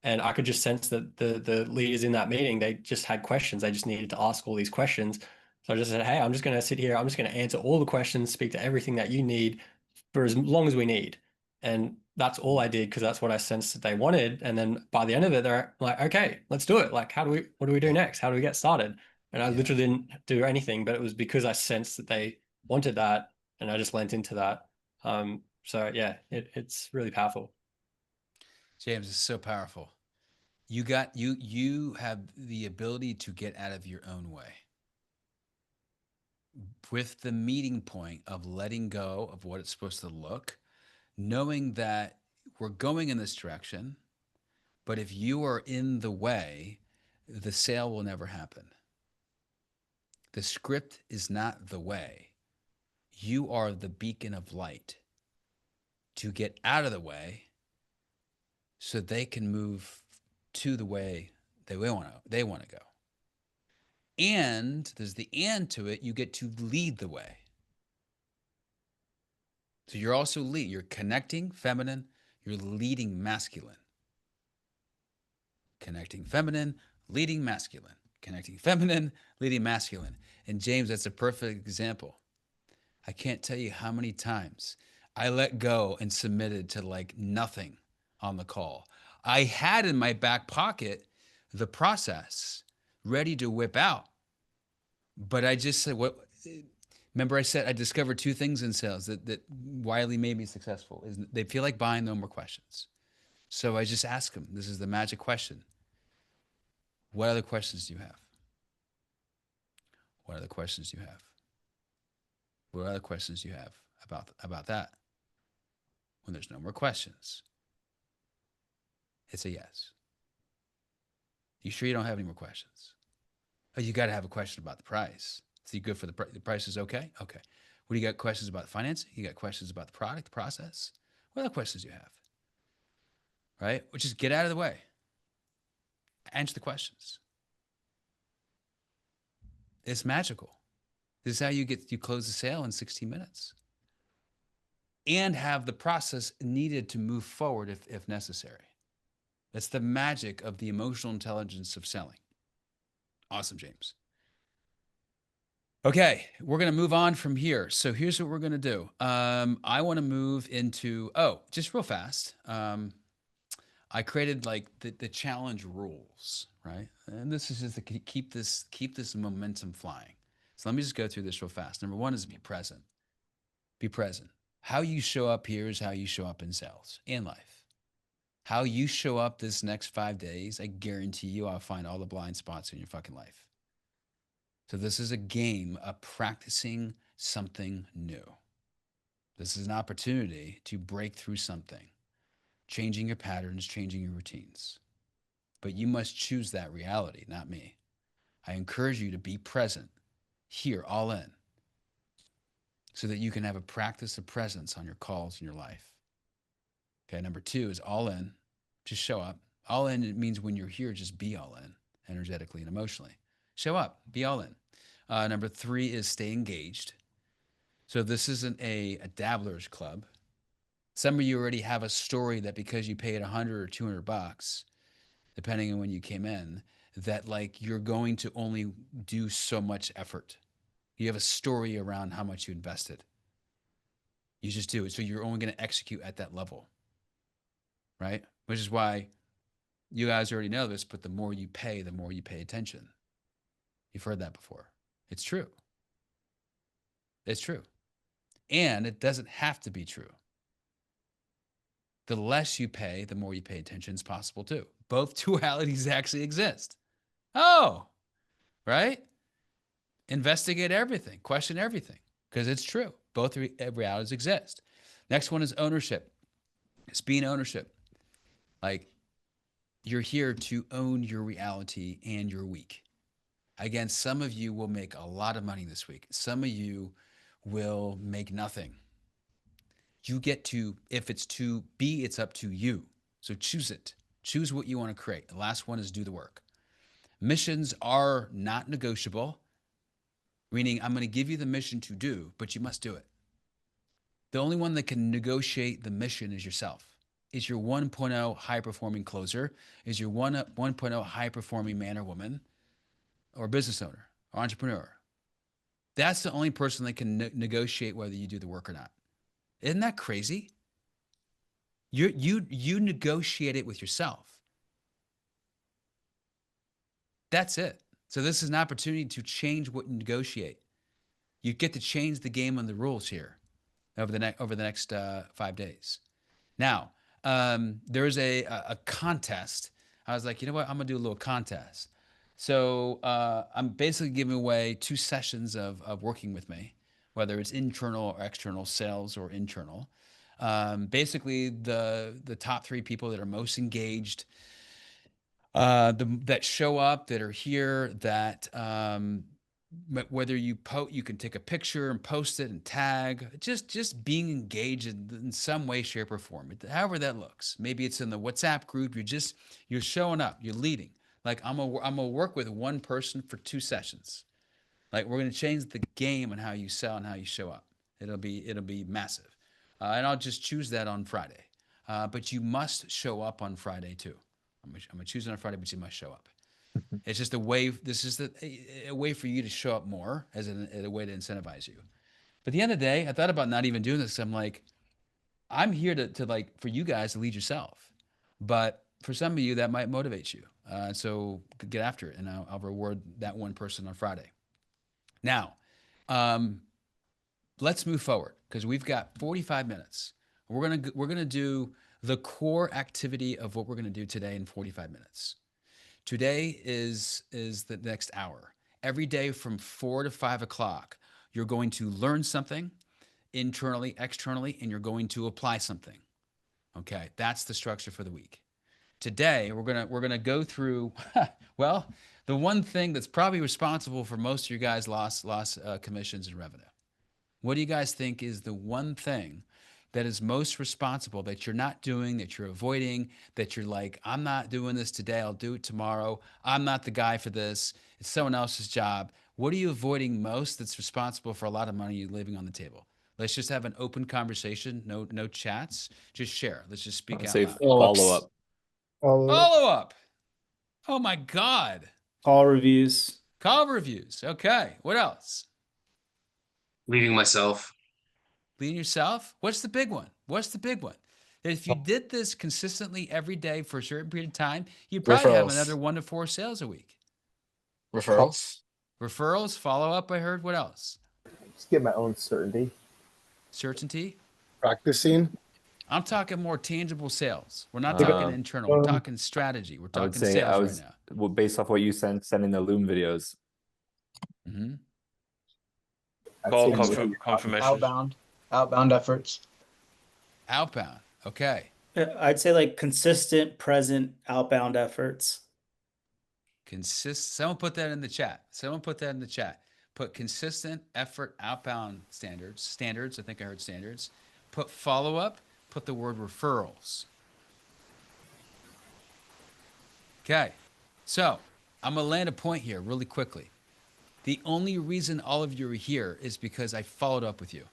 and I could just sense that the leaders in that meeting, they just had questions. They just needed to ask all these questions. So I just said, hey, I'm just going to sit here. I'm just going to answer all the questions, speak to everything that you need for as long as we need. And that's all I did because that's what I sensed that they wanted. And then by the end of it, they're like, okay, let's do it. Like, what do we do next? How do we get started? And I literally didn't do anything, but it was because I sensed that they wanted that, and I just lent into that. So yeah, it's really powerful.
James, it's so powerful. You have the ability to get out of your own way with the meeting point of letting go of what it's supposed to look, knowing that we're going in this direction, but if you are in the way, the sale will never happen. The script is not the way. You are the beacon of light to get out of the way so they can move to the way they want to go. And there's the and to it, you get to lead the way. So you're also you're connecting feminine, you're leading masculine. Connecting feminine, leading masculine. Connecting feminine, leading masculine. And James, that's a perfect example. I can't tell you how many times I let go and submitted to like nothing on the call. I had in my back pocket the process ready to whip out. But I just said, remember I said I discovered two things in sales that Wiley made me successful. Is they feel like buying, no more questions. So I just ask them, this is the magic question. What other questions do you have? What other questions do you have? What other questions do you have about that? When there's no more questions, it's a yes. You sure you don't have any more questions? Oh, you got to have a question about the price. So you good for the price is okay? Okay. What do you got questions about financing? You got questions about the product, the process? What other questions do you have? right? Which is get out of the way. Answer the questions. It's magical. This is how you close the sale in 16 minutes and have the process needed to move forward if necessary. That's the magic of the emotional intelligence of selling. Awesome, James. Okay, we're going to move on from here. So here's what we're going to do. I want to move into, just real fast. I created like the challenge rules, right? And this is just to keep this momentum flying. So let me just go through this real fast. Number one is be present. Be present. How you show up here is how you show up in sales and life. How you show up this next 5 days, I guarantee you I'll find all the blind spots in your fucking life. So this is a game of practicing something new. This is an opportunity to break through something, changing your patterns, changing your routines. But you must choose that reality, not me. I encourage you to be present here, all in, so that you can have a practice of presence on your calls in your life. Okay, number two is all in. Just show up. All in, it means when you're here, just be all in, energetically and emotionally. Show up, be all in. Number three is stay engaged. So this isn't a dabbler's club. Some of you already have a story that because you paid 100 or 200 bucks, depending on when you came in, that like you're going to only do so much effort. You have a story around how much you invested. You just do it. So you're only going to execute at that level, right? Which is why you guys already know this, but the more you pay attention. You've heard that before. It's true. It's true. And it doesn't have to be true. The less you pay, the more you pay attention is possible too. Both dualities actually exist. Oh, right? Investigate everything, question everything, because it's true. Both realities exist. Next one is ownership. It's being ownership. Like you're here to own your reality and your week. Again, some of you will make a lot of money this week. Some of you will make nothing. You get to, if it's to be, it's up to you. So choose it. Choose what you want to create. The last one is do the work. Missions are not negotiable, meaning I'm going to give you the mission to do, but you must do it. The only one that can negotiate the mission is yourself. Is your 1.0 high-performing closer, is your 1.0 high-performing man or woman, or business owner, or entrepreneur. That's the only person that can negotiate whether you do the work or not. Isn't that crazy? You negotiate it with yourself. That's it. So this is an opportunity to change what you negotiate. You get to change the game and the rules here over the next 5 days. Now, there is a contest. I was like, you know what? I'm gonna do a little contest. So I'm basically giving away 2 sessions of working with me, whether it's internal or external, sales or internal. Basically, the top 3 people that are most engaged, that show up, that are here, that whether you can take a picture and post it and tag, just being engaged in some way, shape, or form, however that looks. Maybe it's in the WhatsApp group. You're showing up. You're leading. Like I'm gonna work with one person for 2 sessions. Like we're gonna change the game on how you sell and how you show up. It'll be massive, and I'll just choose that on Friday. But you must show up on Friday too. I'm gonna choose it on Friday, but you must show up. It's just a way. This is a way for you to show up more as a way to incentivize you. But at the end of the day, I thought about not even doing this. I'm like, I'm here to like for you guys to lead yourself, but for some of you that might motivate you. So get after it, and I'll reward that one person on Friday. Now, let's move forward because we've got 45 minutes. We're gonna do the core activity of what we're gonna do today in 45 minutes. Today is the next hour. Every day from 4 to 5 o'clock, you're going to learn something internally, externally, and you're going to apply something. Okay, that's the structure for the week. Today, we're gonna go through, well, the one thing that's probably responsible for most of you guys' lost commissions and revenue. What do you guys think is the one thing that is most responsible, that you're not doing, that you're avoiding, that you're like, I'm not doing this today, I'll do it tomorrow. I'm not the guy for this. It's someone else's job. What are you avoiding most that's responsible for a lot of money you leaving on the table? Let's just have an open conversation. No chats. Just share. Let's just speak
I'd
out
say
loud.
follow up.
Follow up. Oh my God.
Call reviews.
Call reviews. Okay. What else?
Leading myself.
Leading yourself? What's the big one? What's the big one? If you did this consistently every day for a certain period of time, you'd probably have
Referrals.
another 1 to 4 sales a week.
Referrals.
Referrals, follow up, I heard. What else?
Just get my own certainty.
Certainty?
Practicing.
I'm talking more tangible sales. We're not talking internal. We're talking strategy. We're
I would
talking
say
sales right now.
well, based off what you sending the Loom videos.
Mm-hmm.
Call confirmations.
Outbound efforts.
Outbound. Okay.
I'd say like consistent, present outbound efforts.
Someone put that in the chat. Put consistent effort outbound standards. I think I heard standards. Put follow up. Put the word referrals. Okay. So I'm going to land a point here really quickly. The only reason all of you are here is because I followed up with you.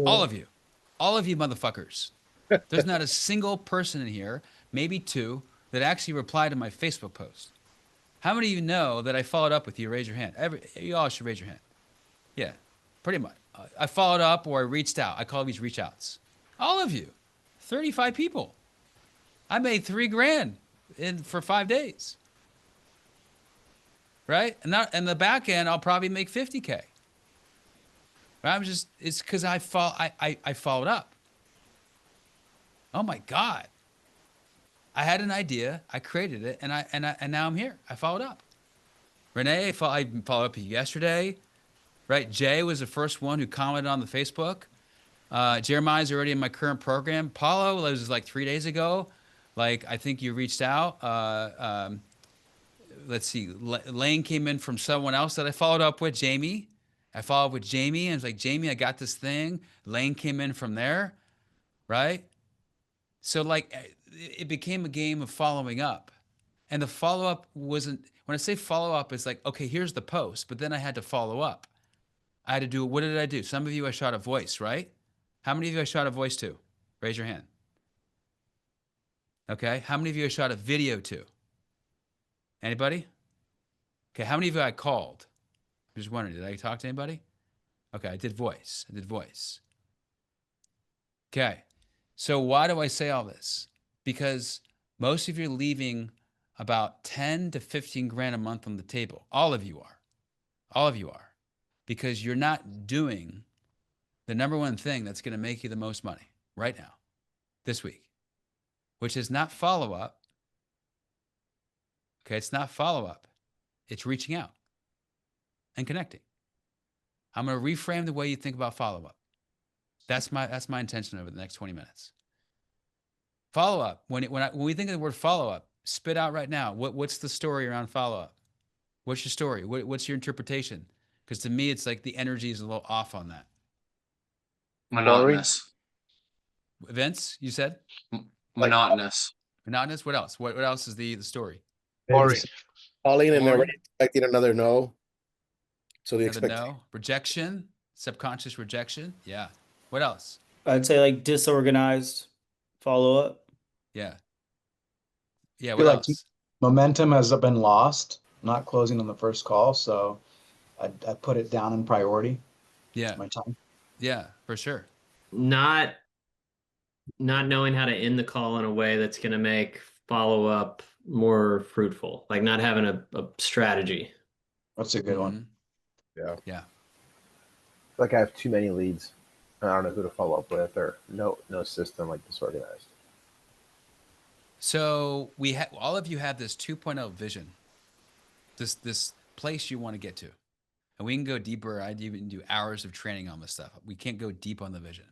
All of you. All of you motherfuckers. There's not a single person in here, maybe two, that actually replied to my Facebook post. How many of you know that I followed up with you? Raise your hand. You all should raise your hand. Yeah, pretty much. I followed up or I reached out. I call these reach outs. All of you. 35 people. I made $3,000 for 5 days. Right? And the back end, I'll probably make 50K. Right? It's because I followed up. Oh my God. I had an idea, I created it, and now I'm here. I followed up. Renee, I followed up with you yesterday. Right? Jay was the first one who commented on the Facebook. Jeremiah's already in my current program. Paulo, it was like 3 days ago. Like, I think you reached out. Let's see. Lane came in from someone else that I followed up with, Jamie. I followed up with Jamie, and I was like, Jamie, I got this thing. Lane came in from there, right? So, like, it became a game of following up. And the follow-up wasn't, when I say follow-up, it's like, okay, here's the post, but then I had to follow up. I had to do, what did I do? Some of you I shot a voice, right? How many of you I shot a voice to? Raise your hand. Okay, how many of you I shot a video to? Anybody? Okay, how many of you I called? I'm just wondering, did I talk to anybody? Okay, I did voice. Okay, so why do I say all this? Because most of you are leaving about 10 to 15 grand a month on the table. All of you are. Because you're not doing the number one thing that's going to make you the most money right now, this week, which is not follow-up. Okay, it's not follow-up. It's reaching out and connecting. I'm going to reframe the way you think about follow-up. That's my intention over the next 20 minutes. Follow-up. When we think of the word follow-up, spit out right now. What's the story around follow-up? What's your story? What's your interpretation? Because to me, it's like the energy is a little off on that.
Monotonous.
Vince, you said?
Monotonous.
Monotonous? What else? What else is the story?
Boring. Calling and already expecting another no. So the
Another no. Rejection. Subconscious rejection. Yeah. What else?
I'd say like disorganized follow up.
Yeah. Yeah.
I
What
feel like
else?
momentum has been lost, not closing on the first call. So I put it down in priority.
Yeah.
My time.
Yeah, for sure.
Not knowing how to end the call in a way that's going to make follow up more fruitful, like not having a strategy.
That's a good one.
Yeah.
Yeah.
Like I have too many leads. I don't know who to follow up with, or no system, like disorganized.
So all of you have this 2.0 vision, this place you want to get to. And we can go deeper. I'd even do hours of training on this stuff. We can't go deep on the vision.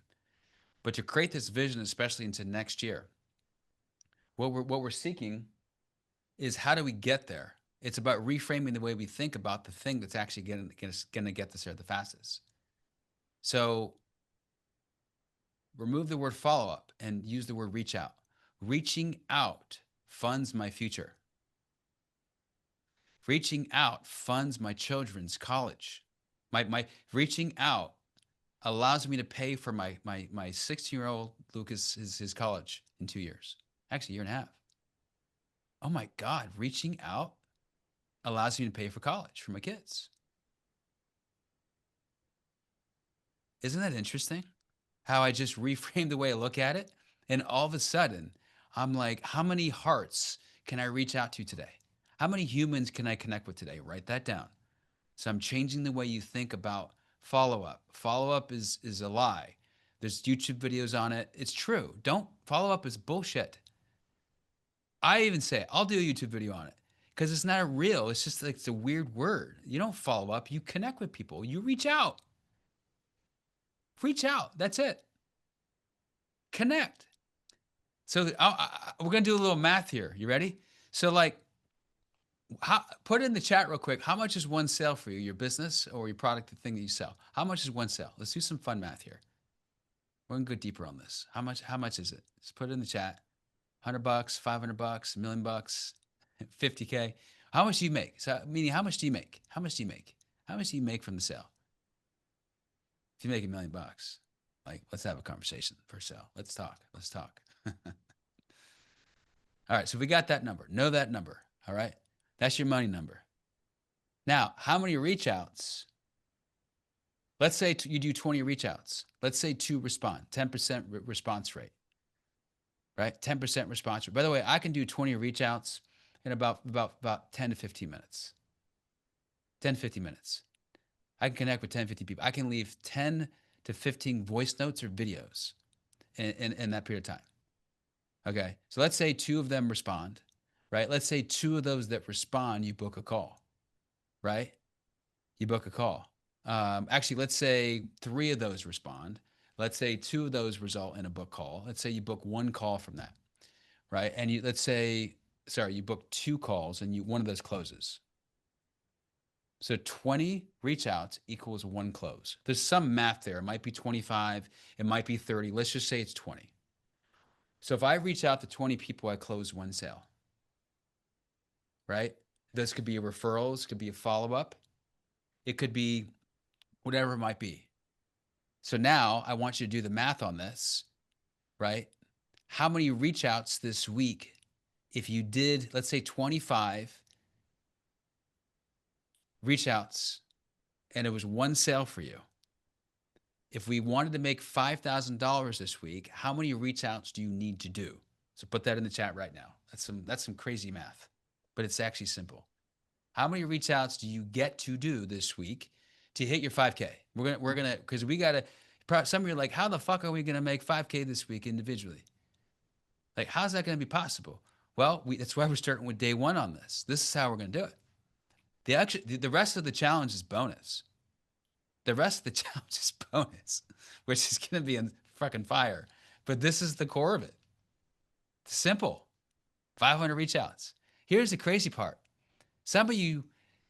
But to create this vision, especially into next year, what we're seeking is how do we get there? It's about reframing the way we think about the thing that's actually going to get us there the fastest. So remove the word follow up and use the word reach out. Reaching out funds my future. Reaching out funds my children's college. My reaching out allows me to pay for my 16-year-old Lucas his college in 2 years. Actually, a year and a half. Oh my God, reaching out allows me to pay for college for my kids. Isn't that interesting? How I just reframed the way I look at it. And all of a sudden, I'm like, how many hearts can I reach out to today? How many humans can I connect with today? Write that down. So I'm changing the way you think about follow up. Follow up is a lie. There's YouTube videos on it. It's true. Don't follow up is bullshit. I even say I'll do a YouTube video on it because it's not real. It's just like it's a weird word. You don't follow up. You connect with people. You reach out. Reach out. That's it. Connect. So we're going to do a little math here. You ready? So like, put it in the chat real quick. How much is one sale for you, your business or your product, the thing that you sell? How much is one sale? Let's do some fun math here. We're going to go deeper on this. How much is it? Just put it in the chat. $100, $500, $1 million, $50K. How much do you make? So meaning how much do you make? How much do you make? How much do you make from the sale? If you make $1 million, like let's have a conversation for sale. Let's talk. Let's talk. All right, so we got that number. Know that number. All right. That's your money number. Now, how many reach outs? Let's say you do 20 reach outs. Let's say 2 respond, 10% response rate, right? 10% response rate. By the way, I can do 20 reach outs in about 10 to 15 minutes. 10 to 15 minutes. I can connect with 10, 15 people. I can leave 10 to 15 voice notes or videos in that period of time. Okay. So let's say 2 of them respond, right? Let's say 2 of those that respond, you book a call, right? You book a call. Actually, let's say 3 of those respond. Let's say 2 of those result in a book call. Let's say you book 1 call from that, right? And you you book 2 calls and one of those closes. So 20 reach outs equals 1 close. There's some math there. It might be 25. It might be 30. Let's just say it's 20. So if I reach out to 20 people, I close 1 sale, right? This could be a referral. This could be a follow-up. It could be whatever it might be. So now I want you to do the math on this, right? How many reach outs this week, if you did, let's say 25 reach outs and it was 1 sale for you. If we wanted to make $5,000 this week, how many reach outs do you need to do? So put that in the chat right now. That's some crazy math, but it's actually simple. How many reach outs do you get to do this week to hit your 5K? We're gonna because we gotta. Some of you are like, how the fuck are we gonna make 5K this week individually? Like, how's that gonna be possible? Well, that's why we're starting with day 1 on this. This is how we're gonna do it. The rest of the challenge is bonus. The rest of the challenge is bonus, which is going to be in fucking fire. But this is the core of it. It's simple. 500 reach outs. Here's the crazy part. Some of you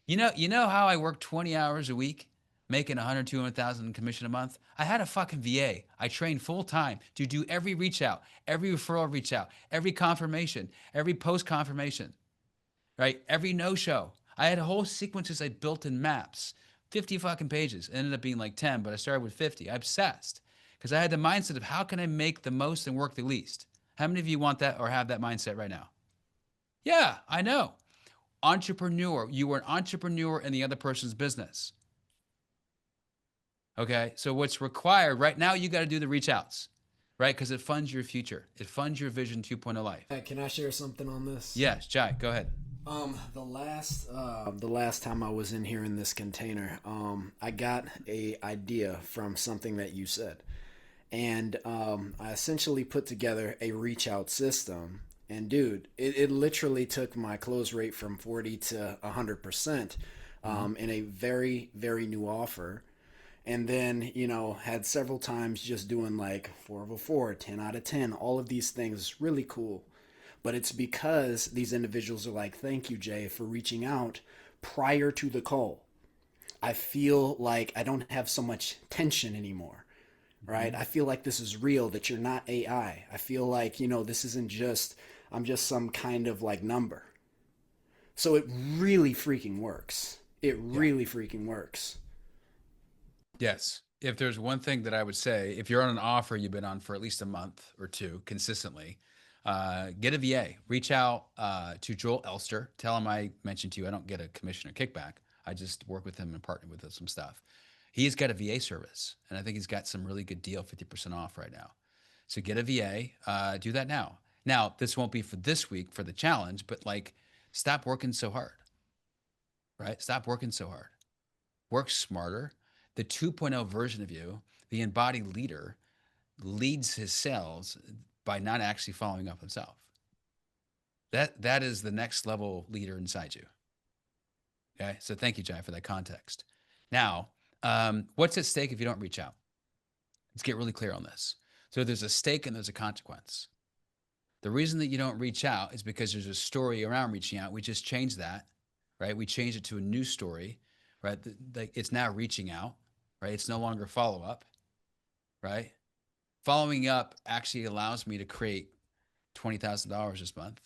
know how I work 20 hours a week, making 100, 200,000 in commission a month? I had a fucking VA. I trained full time to do every reach out, every referral reach out, every confirmation, every post confirmation, right? Every no show. I had whole sequences I built in maps. 50 fucking pages. It ended up being like 10, but I started with 50. I obsessed because I had the mindset of how can I make the most and work the least? How many of you want that or have that mindset right now? Yeah, I know. Entrepreneur. You were an entrepreneur in the other person's business. Okay, so what's required right now, you got to do the reach outs, right? Because it funds your future. It funds your Vision 2.0 life.
Can I share something on this?
Yes, Jai, go ahead.
The last time I was in here in this container, I got a idea from something that you said, and I essentially put together a reach out system. And dude, it literally took my close rate from 40 to 100% in a very, very new offer. And then, had several times just doing like 4 over 4, 10 out of 10, all of these things, really cool. But it's because these individuals are like, thank you, Jay, for reaching out prior to the call. I feel like I don't have so much tension anymore, right? I feel like this is real, that you're not AI. I feel like, this isn't just, I'm just some kind of like number. So it really freaking works. It really freaking works.
Yes. If there's one thing that I would say, if you're on an offer you've been on for at least a month or two consistently, get a VA. Reach out to Joel Elster. Tell him I mentioned to you. I don't get a commission or kickback. I just work with him and partner with some stuff. He's got a VA service, and I think he's got some really good deal, 50% off right now. So get a VA. Do that now. Now, this won't be for this week for the challenge, but like, stop working so hard, right? Stop working so hard. Work smarter. The 2.0 version of you, the embodied leader, leads his cells by not actually following up himself. That is the next level leader inside you. Okay, so thank you, Jai, for that context. Now, what's at stake if you don't reach out? Let's get really clear on this. So there's a stake and there's a consequence. The reason that you don't reach out is because there's a story around reaching out. We just changed that, right? We changed it to a new story, right? It's now reaching out, right? It's no longer follow up, right? Following up actually allows me to create $20,000 this month.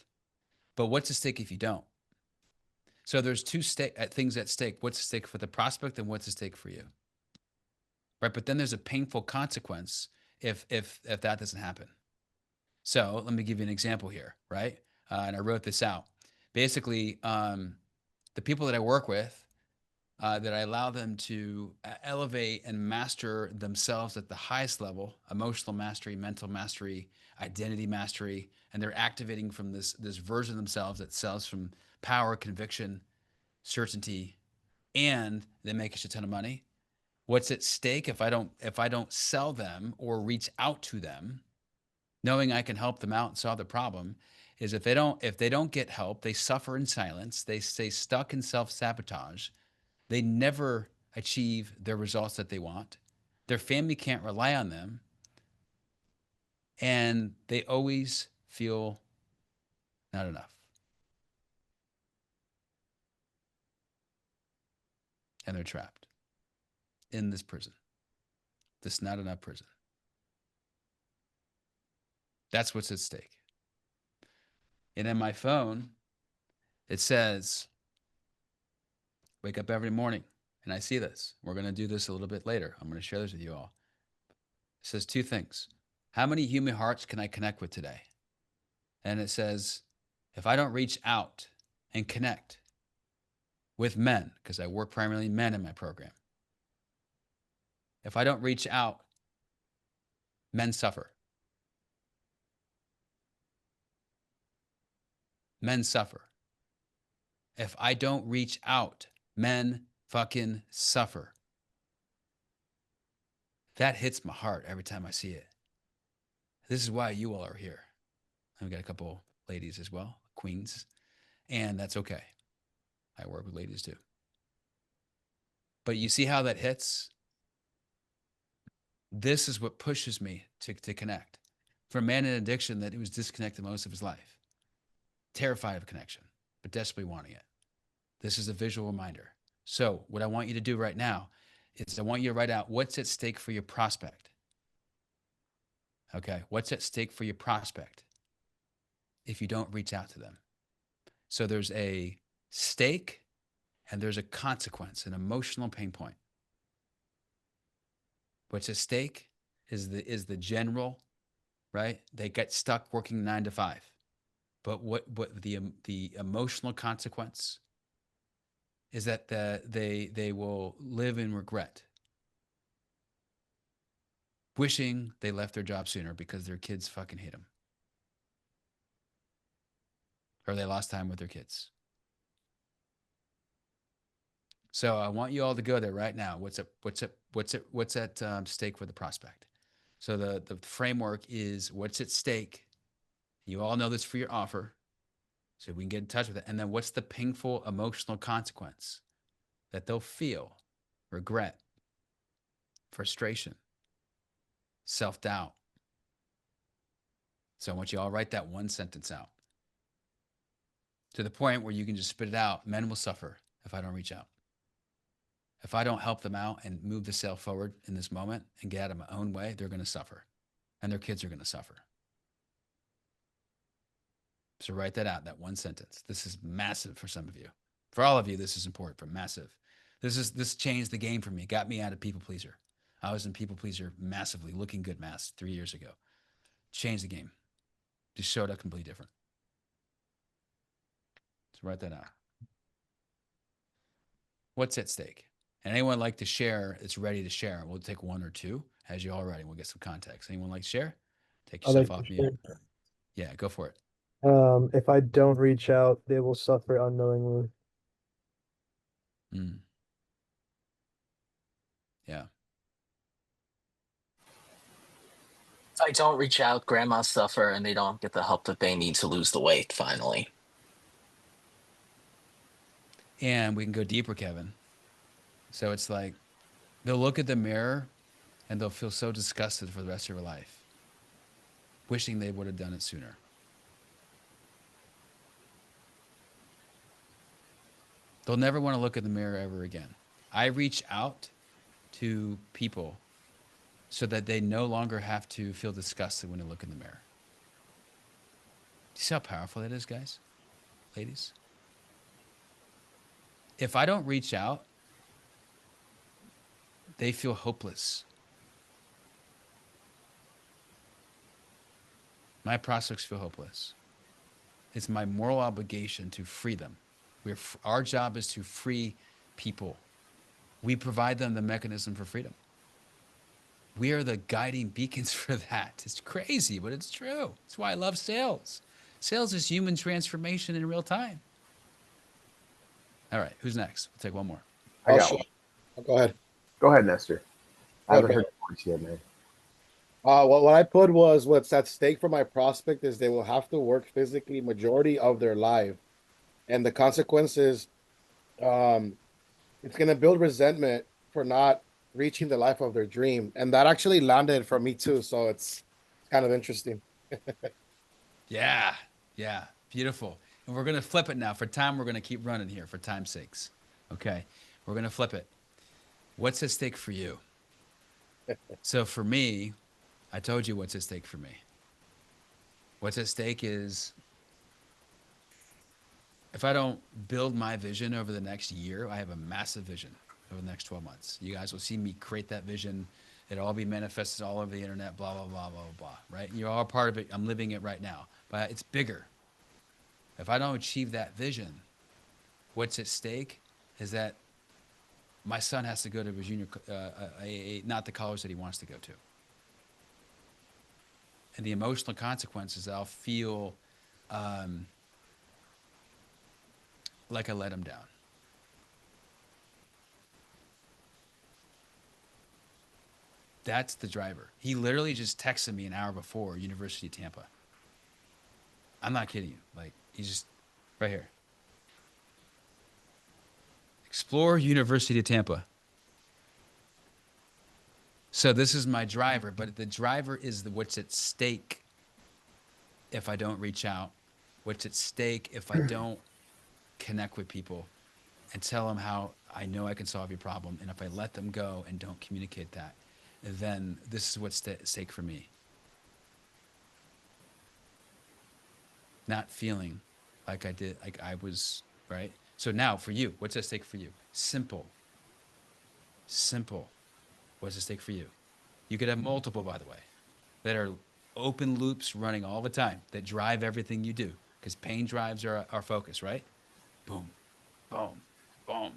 But what's at stake if you don't? So there's two things at stake. What's at stake for the prospect and what's at stake for you? Right? But then there's a painful consequence if that doesn't happen. So let me give you an example here, right? And I wrote this out. Basically, the people that I work with, that I allow them to elevate and master themselves at the highest level, emotional mastery, mental mastery, identity mastery, and they're activating from this version of themselves that sells from power, conviction, certainty, and they make a shit ton of money. What's at stake if I don't sell them or reach out to them, knowing I can help them out and solve the problem, is if they don't get help, they suffer in silence, they stay stuck in self-sabotage, they never achieve their results that they want, their family can't rely on them, and they always feel not enough. And they're trapped in this prison, this not enough prison. That's what's at stake. And in my phone, it says, wake up every morning. And I see this. We're going to do this a little bit later. I'm going to share this with you all. It says two things. How many human hearts can I connect with today? And it says, if I don't reach out and connect with men, because I work primarily men in my program, if I don't reach out, men suffer. Men suffer. If I don't reach out, men fucking suffer. That hits my heart every time I see it. This is why you all are here. I've got a couple ladies as well, queens, and that's okay. I work with ladies too. But you see how that hits? This is what pushes me to connect. For a man in addiction that was disconnected most of his life, terrified of connection, but desperately wanting it. This is a visual reminder. So what I want you to do right now is I want you to write out what's at stake for your prospect. Okay, what's at stake for your prospect if you don't reach out to them? So there's a stake and there's a consequence, an emotional pain point. What's at stake is the general, right? They get stuck working 9 to 5. But what the emotional consequence is that they will live in regret, wishing they left their job sooner because their kids fucking hate them, or they lost time with their kids. So I want you all to go there right now. What's at stake for the prospect? So the framework is what's at stake. You all know this for your offer, so we can get in touch with it. And then what's the painful emotional consequence that they'll feel? Regret, frustration, self-doubt. So I want you all to write that one sentence out to the point where you can just spit it out. Men will suffer if I don't reach out. If I don't help them out and move the sale forward in this moment and get out of my own way, they're going to suffer, and their kids are going to suffer. So write that out, that one sentence. This is massive for some of you. For all of you, this is important, but massive. This changed the game for me. Got me out of people pleaser. I was in people pleaser massively, looking good mass 3 years ago. Changed the game. Just showed up completely different. So write that out. What's at stake? And anyone like to share, it's ready to share. We'll take one or two as you all ready. We'll get some context. Anyone like to share? Take
I'd
yourself
like
off
to
mute.
share.
Yeah, go for it.
If I don't reach out, they will suffer unknowingly.
Mm. Yeah.
If I don't reach out, grandma suffer and they don't get the help that they need to lose the weight finally.
And we can go deeper, Kevin. So it's like they'll look at the mirror and they'll feel so disgusted for the rest of their life, wishing they would have done it sooner. They'll never want to look at the mirror ever again. I reach out to people so that they no longer have to feel disgusted when they look in the mirror. Do you see how powerful that is, guys? Ladies? If I don't reach out, they feel hopeless. My prospects feel hopeless. It's my moral obligation to free them. Our job is to free people. We provide them the mechanism for freedom. We are the guiding beacons for that. It's crazy, but it's true. That's why I love sales. Sales is human transformation in real time. All right, who's next? We'll take one more.
I got one.
Go ahead.
Go ahead, Nestor. I haven't
Okay.
heard your voice yet, man.
What I put was what's at stake for my prospect is they will have to work physically majority of their life, and the consequences, it's going to build resentment for not reaching the life of their dream, and that actually landed for me too. So it's kind of interesting.
Yeah, beautiful. And we're going to flip it now. For time, we're going to keep running here for time's sakes. Okay, we're going to flip it. What's at stake for you? So for me, I told you what's at stake for me. What's at stake is if I don't build my vision over the next year, I have a massive vision over the next 12 months. You guys will see me create that vision. It'll all be manifested all over the internet, blah, blah, blah, blah, blah, right? You're all part of it. I'm living it right now, but it's bigger. If I don't achieve that vision, what's at stake is that my son has to go to a junior, not the college that he wants to go to. And the emotional consequences, I'll feel like I let him down. That's the driver. He literally just texted me an hour before University of Tampa. I'm not kidding you. Like, he's just right here. Explore University of Tampa. So this is my driver, but the driver is what's at stake if I don't reach out, what's at stake if I don't connect with people and tell them how I know I can solve your problem. And if I let them go and don't communicate that, then this is what's at stake for me. Not feeling like I did, like I was, right? So now for you, what's at stake for you? Simple. What's at stake for you? You could have multiple, by the way, that are open loops running all the time that drive everything you do, because pain drives our focus, right? Boom, boom, boom.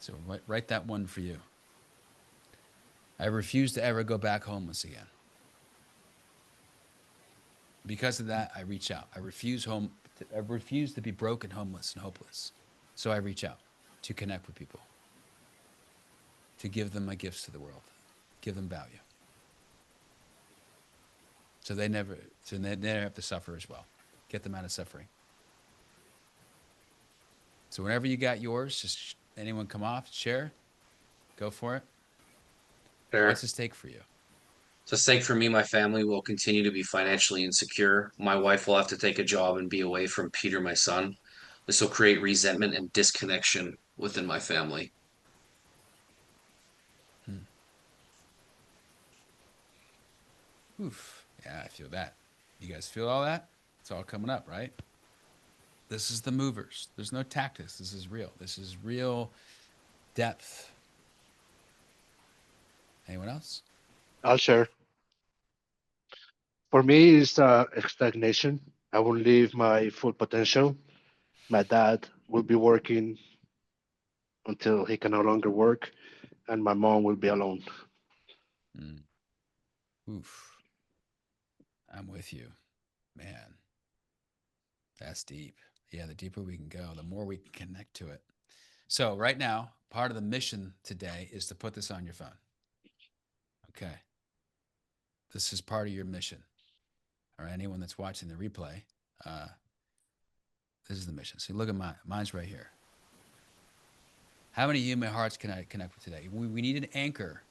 So write that one for you. I refuse to ever go back homeless again. Because of that, I reach out. I refuse to be broken, homeless, and hopeless. So I reach out to connect with people, to give them my gifts to the world, give them value. So they never have to suffer as well. Get them out of suffering. So whenever you got yours, just anyone come off, share, go for it.
Sure.
What's at stake for you?
So stake for me, my family will continue to be financially insecure. My wife will have to take a job and be away from Peter, my son. This will create resentment and disconnection within my family.
Oof. Yeah, I feel that. You guys feel all that? It's all coming up, right? This is the movers. There's no tactics. This is real. This is real depth. Anyone else?
I'll share. For me, it's stagnation. I will leave my full potential. My dad will be working until he can no longer work, and my mom will be alone.
Oof. I'm with you. Man, that's deep. Yeah, the deeper we can go, the more we can connect to it. So right now, part of the mission today is to put this on your phone. Okay. This is part of your mission. Or anyone that's watching the replay, this is the mission. See, look at mine. Mine's right here. How many human hearts can I connect with today? We need an anchor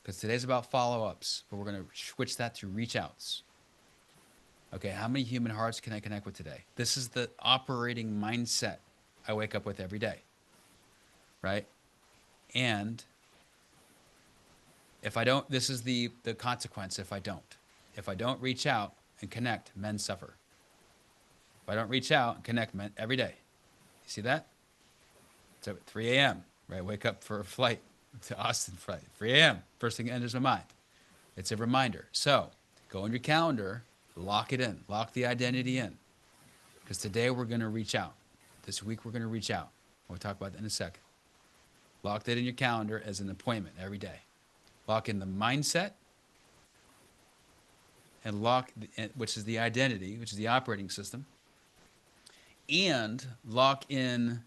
because today's about follow-ups, but we're going to switch that to reach-outs. Okay, how many human hearts can I connect with today? This is the operating mindset I wake up with every day, right? And if I don't, this is the consequence if I don't. If I don't reach out and connect, men suffer. If I don't reach out and connect, men every day. You see that? So at 3 a.m., right? Wake up for a flight to Austin flight. 3 a.m., first thing that enters my mind. It's a reminder. So go on your calendar, lock it in, lock the identity in. Because today we're going to reach out. This week we're going to reach out. We'll talk about that in a second. Lock that in your calendar as an appointment every day. Lock in the mindset and which is the identity, which is the operating system, and lock in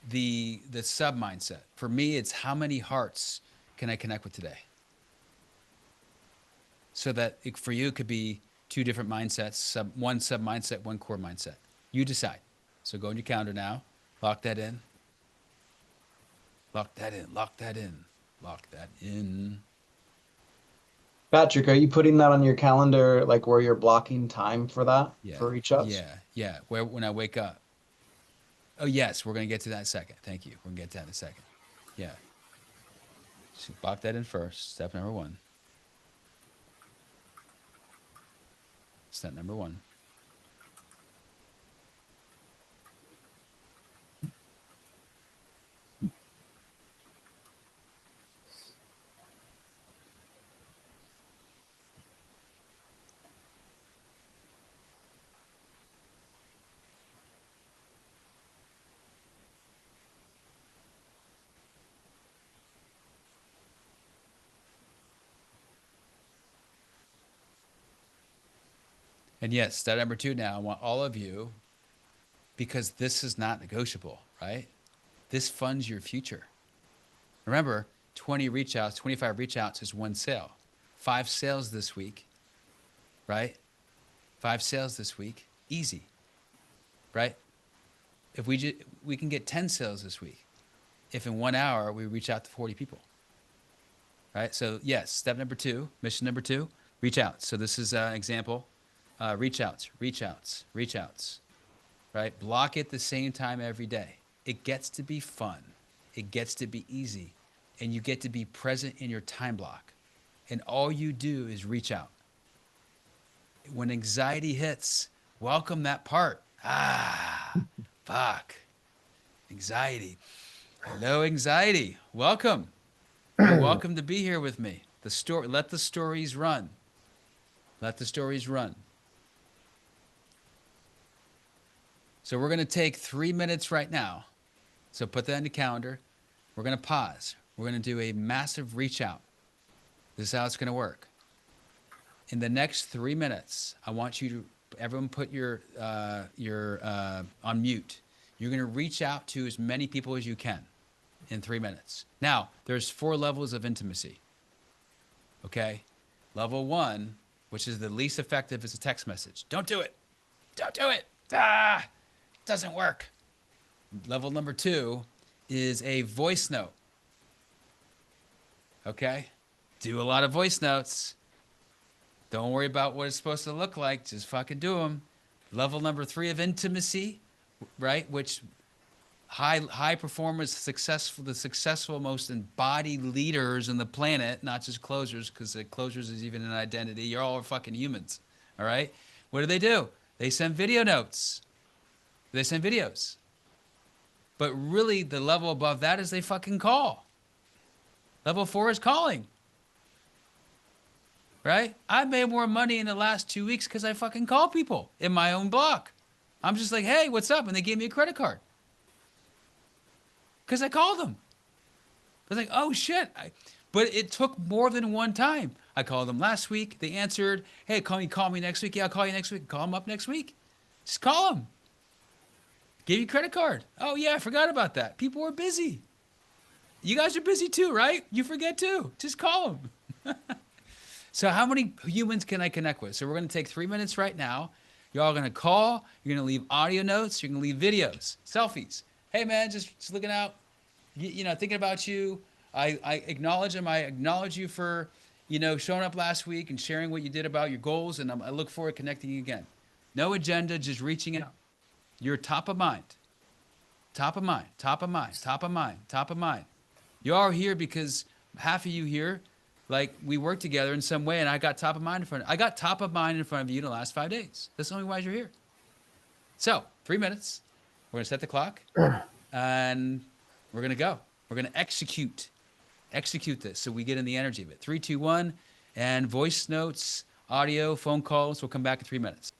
the sub mindset. For me, it's how many hearts can I connect with today? So that for you, it could be two different mindsets, one sub mindset, one core mindset. You decide. So go on your calendar now, lock that in. Lock that in, lock that in, lock that in.
Patrick, are you putting that on your calendar, like where you're blocking time for that,
Yeah.
for reach outs?
Yeah. When I wake up. Oh, yes, we're going to get to that in a second. Thank you. We're going to get to that in a second. Yeah. So lock that in first. Step number one. Step number one. And yes, step number two now, I want all of you, because this is not negotiable, right? This funds your future. Remember, 20 reach outs, 25 reach outs is one sale. 5 sales this week, right? 5 sales this week, easy, right? If we can get 10 sales this week, if in 1 hour we reach out to 40 people, right? So yes, step number two, mission number two, reach out. So this is an example, reach outs, right? Block it the same time every day. It gets to be fun. It gets to be easy. And you get to be present in your time block. And all you do is reach out. When anxiety hits, welcome that part. Fuck. Anxiety. Hello, anxiety. Welcome. You're welcome to be here with me. Let the stories run. Let the stories run. So we're going to take 3 minutes right now. So put that in the calendar. We're going to pause. We're going to do a massive reach out. This is how it's going to work. In the next 3 minutes, I want you to, everyone put your on mute. You're going to reach out to as many people as you can in 3 minutes. Now, there's 4 levels of intimacy. Okay? Level 1, which is the least effective, is a text message. Don't do it. Don't do it. It doesn't work. Level number 2 is a voice note. Okay? Do a lot of voice notes. Don't worry about what it's supposed to look like. Just fucking do them. Level number 3 of intimacy, right? Which high performers, the successful most embodied leaders in the planet, not just closers, because the closers is even an identity. You're all fucking humans. All right. What do? They send video notes. They send videos. But really, the level above that is they fucking call. Level 4 is calling. Right? I made more money in the last 2 weeks because I fucking call people in my own block. I'm just like, hey, what's up? And they gave me a credit card. Because I called them. I was like, oh shit. But it took more than one time. I called them last week. They answered, hey, call me next week. Yeah, I'll call you next week. Call them up next week. Just call them. Give you a credit card. Oh yeah, I forgot about that. People are busy. You guys are busy too, right? You forget too. Just call them. So how many humans can I connect with? So we're going to take 3 minutes right now. You're all going to call. You're going to leave audio notes. You're going to leave videos, selfies. Hey, man, just looking out, thinking about you. I acknowledge them. I acknowledge you for, showing up last week and sharing what you did about your goals. And I look forward to connecting you again. No agenda, just reaching out. You're top of mind. Top of mind, top of mind, top of mind, top of mind. You are here because half of you here, like we work together in some way, and I got top of mind in front of you in the last 5 days. That's the only why you're here. So 3 minutes. We're gonna set the clock, and we're gonna go. We're gonna execute this so we get in the energy of it. 3, 2, 1, and voice notes, audio, phone calls. We'll come back in 3 minutes.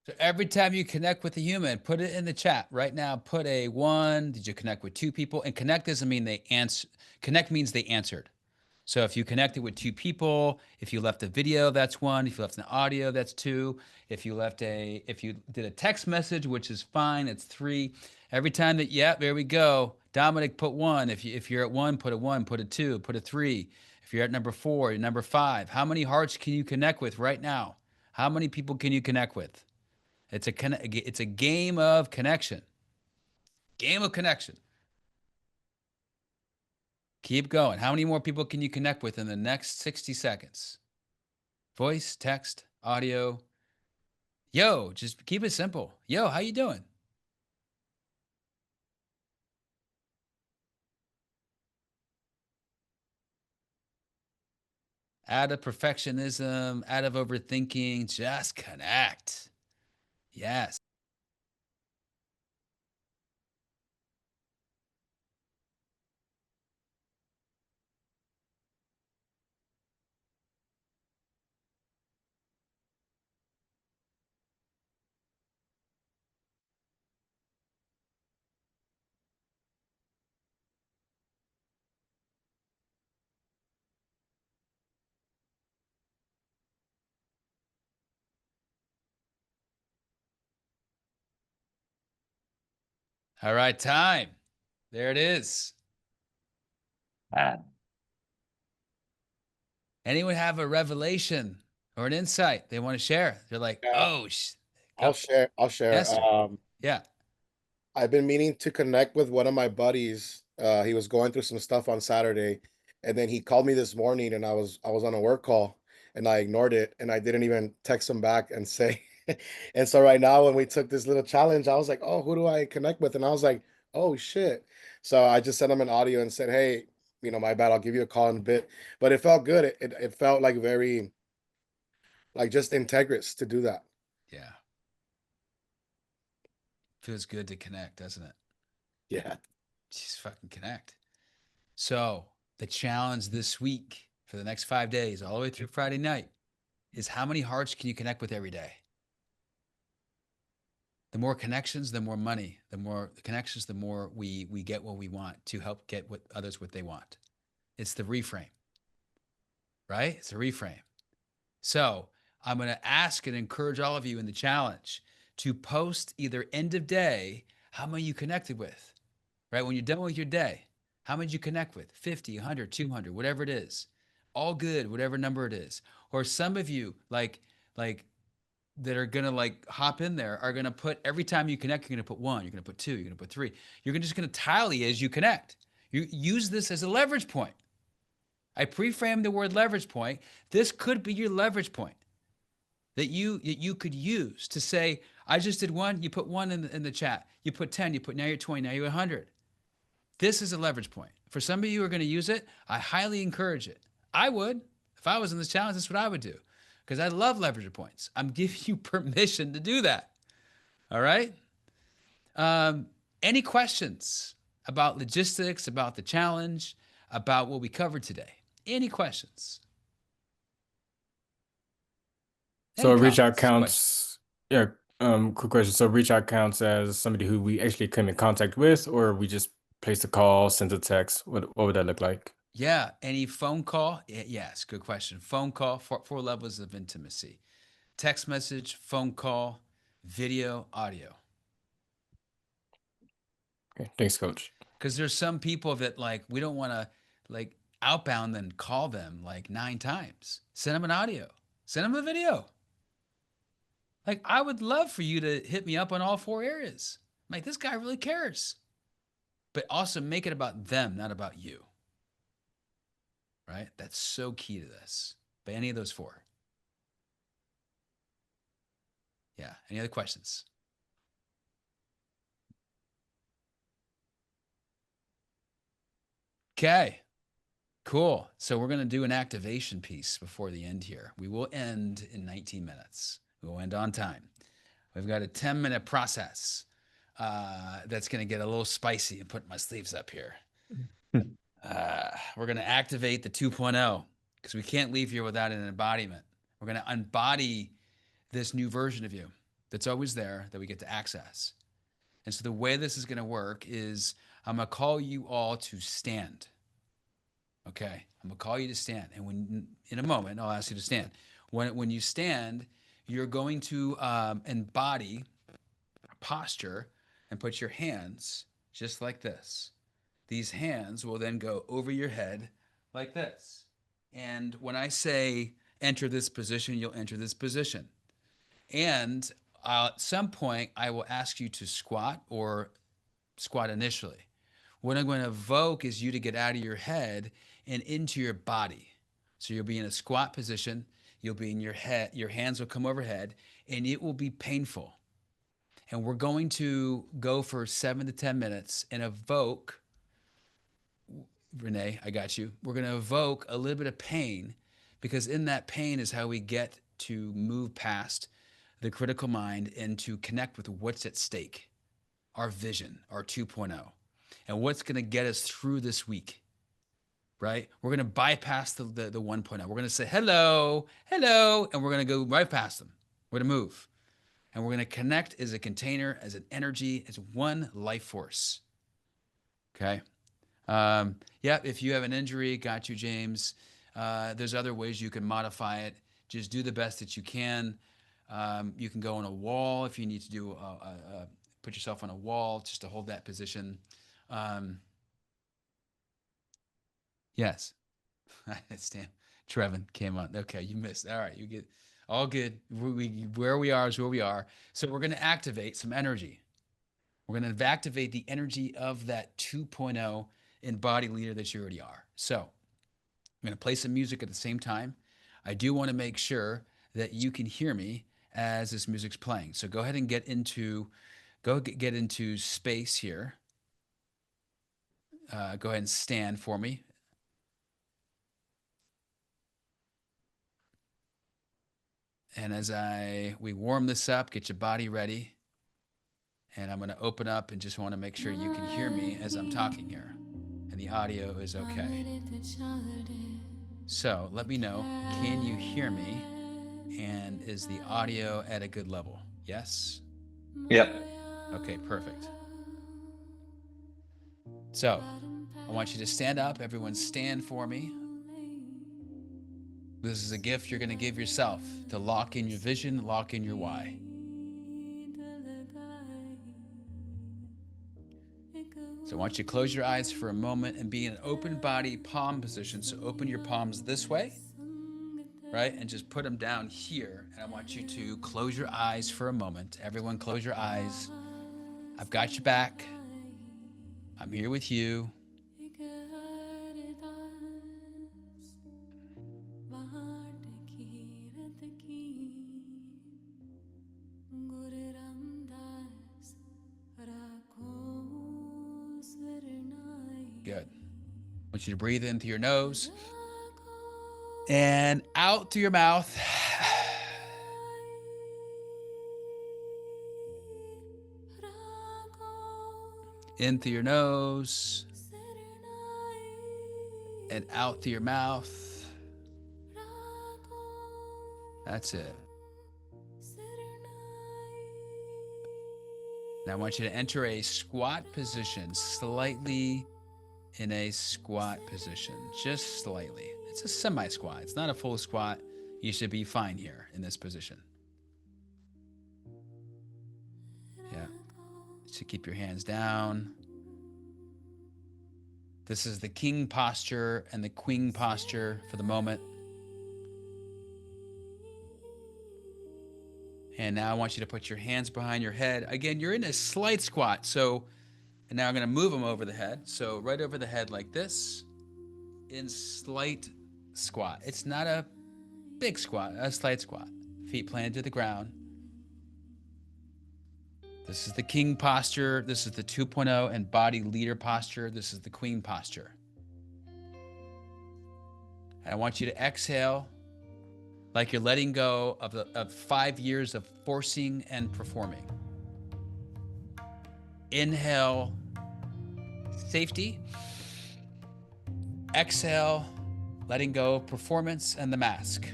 So every time you connect with a human, put it in the chat right now. Put a 1. Did you connect with 2 people? And connect doesn't mean they answer. Connect means they answered. So if you connected with 2 people, if you left a video, that's 1. If you left an audio, that's 2. If you did a text message, which is fine, it's 3. Every time that, yeah, there we go. Dominic, put 1. If you're at 1, put a 1, put a 2, put a 3. If you're at number 4, you're number 5. How many hearts can you connect with right now? How many people can you connect with? It's a game of connection. Game of connection. Keep going. How many more people can you connect with in the next 60 seconds? Voice, text, audio. Yo, just keep it simple. Yo, how you doing? Out of perfectionism, out of overthinking, just connect. Yes. All right, time. There it is. Anyone have a revelation or an insight they want to share? They're like, oh,
I'll share.
Yes, yeah.
I've been meaning to connect with one of my buddies. He was going through some stuff on Saturday, And then he called me this morning, and I was on a work call, and I ignored it, and I didn't even text him back and say. And so right now, when we took this little challenge, I was like, oh, who do I connect with? And I was like, oh shit. So I just sent him an audio and said, hey, my bad, I'll give you a call in a bit. But it felt good. It felt like very, like, just integrous to do that.
Yeah. Feels good to connect, doesn't it?
Yeah.
Just fucking connect. So the challenge this week for the next 5 days, all the way through Friday night, is how many hearts can you connect with every day? The more connections, the more money. The more connections, the more we get what we want to help get what others what they want. It's the reframe, right? It's a reframe. So I'm going to ask and encourage all of you in the challenge to post either end of day, how many you connected with, right? When you're done with your day, how many you connect with? 50, 100, 200, whatever it is. All good, whatever number it is. Or some of you like that are going to like hop in there are going to put every time you connect, you're going to put 1, you're going to put 2, you're going to put 3. You're just going to tally as you connect. You use this as a leverage point. I pre-framed the word leverage point. This could be your leverage point that you could use to say, I just did 1, you put 1 in the chat. You put 10, now you're 20, now you're 100. This is a leverage point. For some of you who are going to use it, I highly encourage it. I would. If I was in this challenge, that's what I would do. Because I love leverage points. I'm giving you permission to do that. All right? Any questions about logistics, about the challenge, about what we covered today? Any questions?
So
Any
reach out
comments?
counts. Yeah. Quick question. So reach out counts as somebody who we actually come in contact with, or we just place a call, send a text. What would that look like?
Yeah. Any phone call? Yes. Good question. Phone call, four levels of intimacy. Text message, phone call, video, audio.
Okay. Thanks, Coach.
Because there's some people that like we don't want to like outbound them, call them like 9 times. Send them an audio. Send them a video. Like I would love for you to hit me up on all 4 areas. Like this guy really cares. But also make it about them, not about you. Right? That's so key to this. But any of those 4. Yeah. Any other questions? Okay. Cool. So we're going to do an activation piece before the end here. We will end in 19 minutes. We will end on time. We've got a 10-minute process that's going to get a little spicy and put my sleeves up here. We're going to activate the 2.0 because we can't leave here without an embodiment. We're going to embody this new version of you that's always there that we get to access. And so the way this is going to work is I'm going to call you all to stand. Okay, I'm gonna call you to stand, and when in a moment I'll ask you to stand. When you stand, you're going to embody a posture and put your hands just like this. These hands will then go over your head like this. And when I say enter this position, you'll enter this position. And at some point, I will ask you to squat or squat initially. What I'm going to evoke is you to get out of your head and into your body. So you'll be in a squat position, you'll be in your head, your hands will come overhead, and it will be painful. And we're going to go for 7 to 10 minutes and evoke, Renee, I got you. We're going to evoke a little bit of pain because in that pain is how we get to move past the critical mind and to connect with what's at stake, our vision, our 2.0. And what's going to get us through this week, right? We're going to bypass the 1.0. We're going to say, hello, hello, and we're going to go right past them. We're going to move. And we're going to connect as a container, as an energy, as one life force. Okay? Yeah, if you have an injury, got you, James. There's other ways you can modify it. Just do the best that you can. You can go on a wall if you need to do put yourself on a wall just to hold that position. Yes. Stan, Trevin came on. Okay, you missed. All right, you get all good. Where we are is where we are. So we're going to activate some energy. We're going to activate the energy of that 2.0 embodied leader that you already are. So I'm going to play some music at the same time. I do want to make sure that you can hear me as this music's playing. So go ahead and get into space here. Go ahead and stand for me. And as we warm this up, get your body ready. And I'm going to open up and just want to make sure you can hear me as I'm talking here. And the audio is okay. So let me know, can you hear me? And is the audio at a good level? Yes?
Yep.
Okay, perfect. So I want you to stand up. Everyone stand for me. This is a gift you're going to give yourself to lock in your vision, lock in your why. So I want you to close your eyes for a moment and be in an open body palm position. So open your palms this way, right? And just put them down here. And I want you to close your eyes for a moment. Everyone close your eyes. I've got your back. I'm here with you. Good. I want you to breathe in through your nose and out through your mouth. In through your nose and out through your mouth. That's it. Now I want you to enter a squat position, slightly in a squat position, just slightly. It's a semi-squat. It's not a full squat. You should be fine here in this position. Yeah. So keep your hands down. This is the king posture and the queen posture for the moment. And now I want you to put your hands behind your head. Again, you're in a slight squat. And now I'm going to move them over the head. So right over the head like this in slight squat. It's not a big squat, a slight squat. Feet planted to the ground. This is the king posture. This is the 2.0 and body leader posture. This is the queen posture. And I want you to exhale like you're letting go of 5 years of forcing and performing. Inhale, safety. Exhale, letting go of performance and the mask.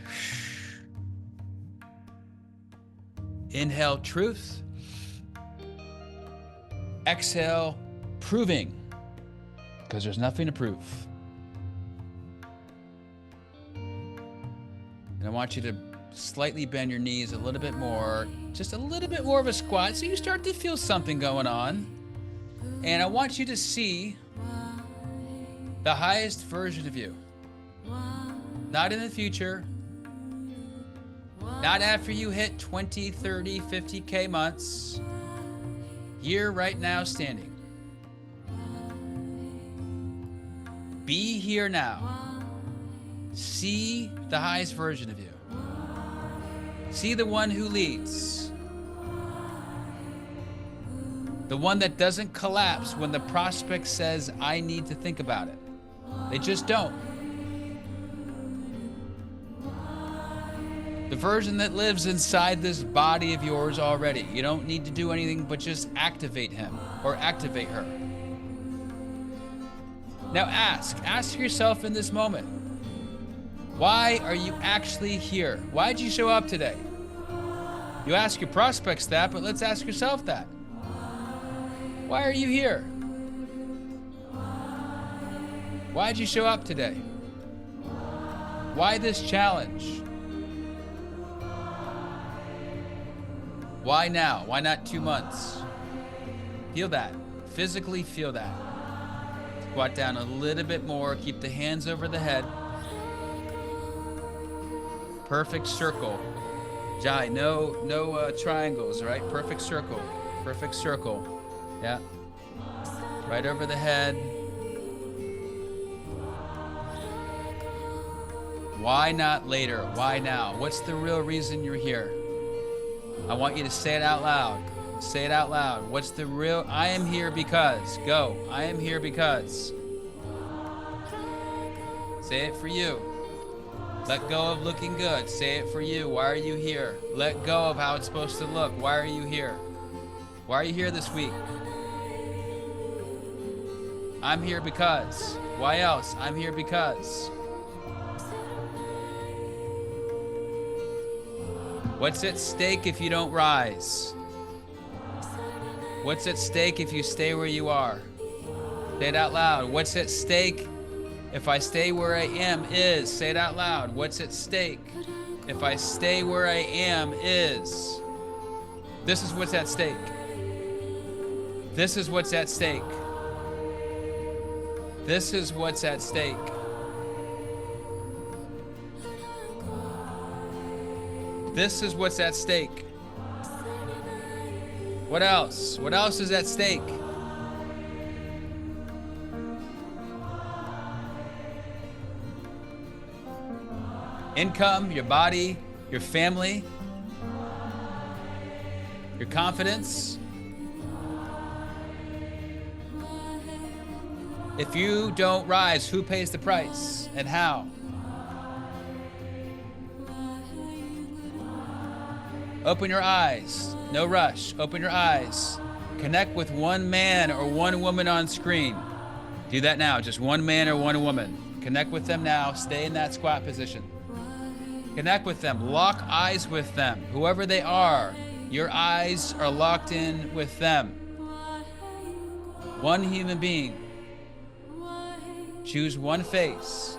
Inhale, truth. Exhale, proving, because there's nothing to prove. And I want you to slightly bend your knees a little bit more, just a little bit more of a squat, so you start to feel something going on. And I want you to see the highest version of you. Not in the future, not after you hit 20, 30, 50K months. Here, right now, standing. Be here now. See the highest version of you. See the one who leads. The one that doesn't collapse when the prospect says, I need to think about it. They just don't. The version that lives inside this body of yours already. You don't need to do anything but just activate him or activate her. Now ask yourself in this moment, why are you actually here? Why did you show up today? You ask your prospects that, but let's ask yourself that. Why are you here? Why did you show up today? Why this challenge? Why now? Why not 2 months? Feel that. Physically feel that. Squat down a little bit more. Keep the hands over the head. Perfect circle. Jai, no triangles, right? Perfect circle. Perfect circle. Yeah. Right over the head. Why not later? Why now? What's the real reason you're here? I want you to say it out loud. Say it out loud. What's the real? I am here because. Go. I am here because. Say it for you. Let go of looking good. Say it for you. Why are you here? Let go of how it's supposed to look. Why are you here? Why are you here this week? I'm here because. Why else? I'm here because. What's at stake if you don't rise? What's at stake if you stay where you are? Say it out loud. What's at stake if I stay where I am is? Say it out loud. What's at stake if I stay where I am is? This is what's at stake. This is what's at stake. This is what's at stake. This is what's at stake. What else? What else is at stake? Income, your body, your family, your confidence. If you don't rise, who pays the price and how? Open your eyes. No rush. Open your eyes. Connect with one man or one woman on screen. Do that now. Just one man or one woman. Connect with them now. Stay in that squat position. Connect with them. Lock eyes with them. Whoever they are, your eyes are locked in with them. One human being. Choose one face.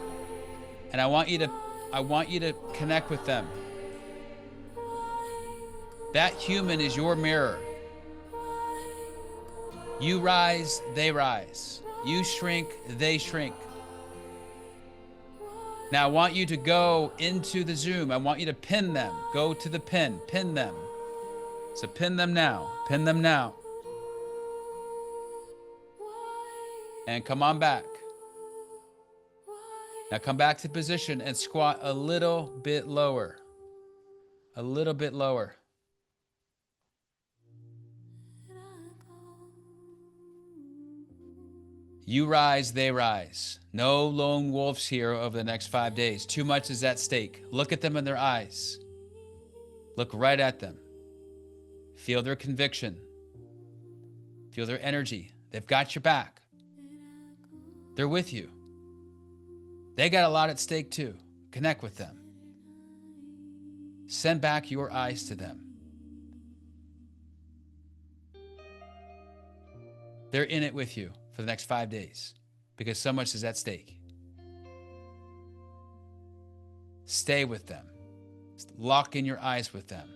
And I want you to connect with them. That human is your mirror. You rise, they rise. You shrink, they shrink. Now I want you to go into the Zoom. I want you to pin them. Go to the pin. Pin them. So pin them now. Pin them now. And come on back. Now come back to position and squat a little bit lower. A little bit lower. You rise, they rise. No lone wolves here over the next 5 days. Too much is at stake. Look at them in their eyes. Look right at them. Feel their conviction. Feel their energy. They've got your back. They're with you. They got a lot at stake too. Connect with them. Send back your eyes to them. They're in it with you for the next 5 days because so much is at stake. Stay with them. Lock in your eyes with them.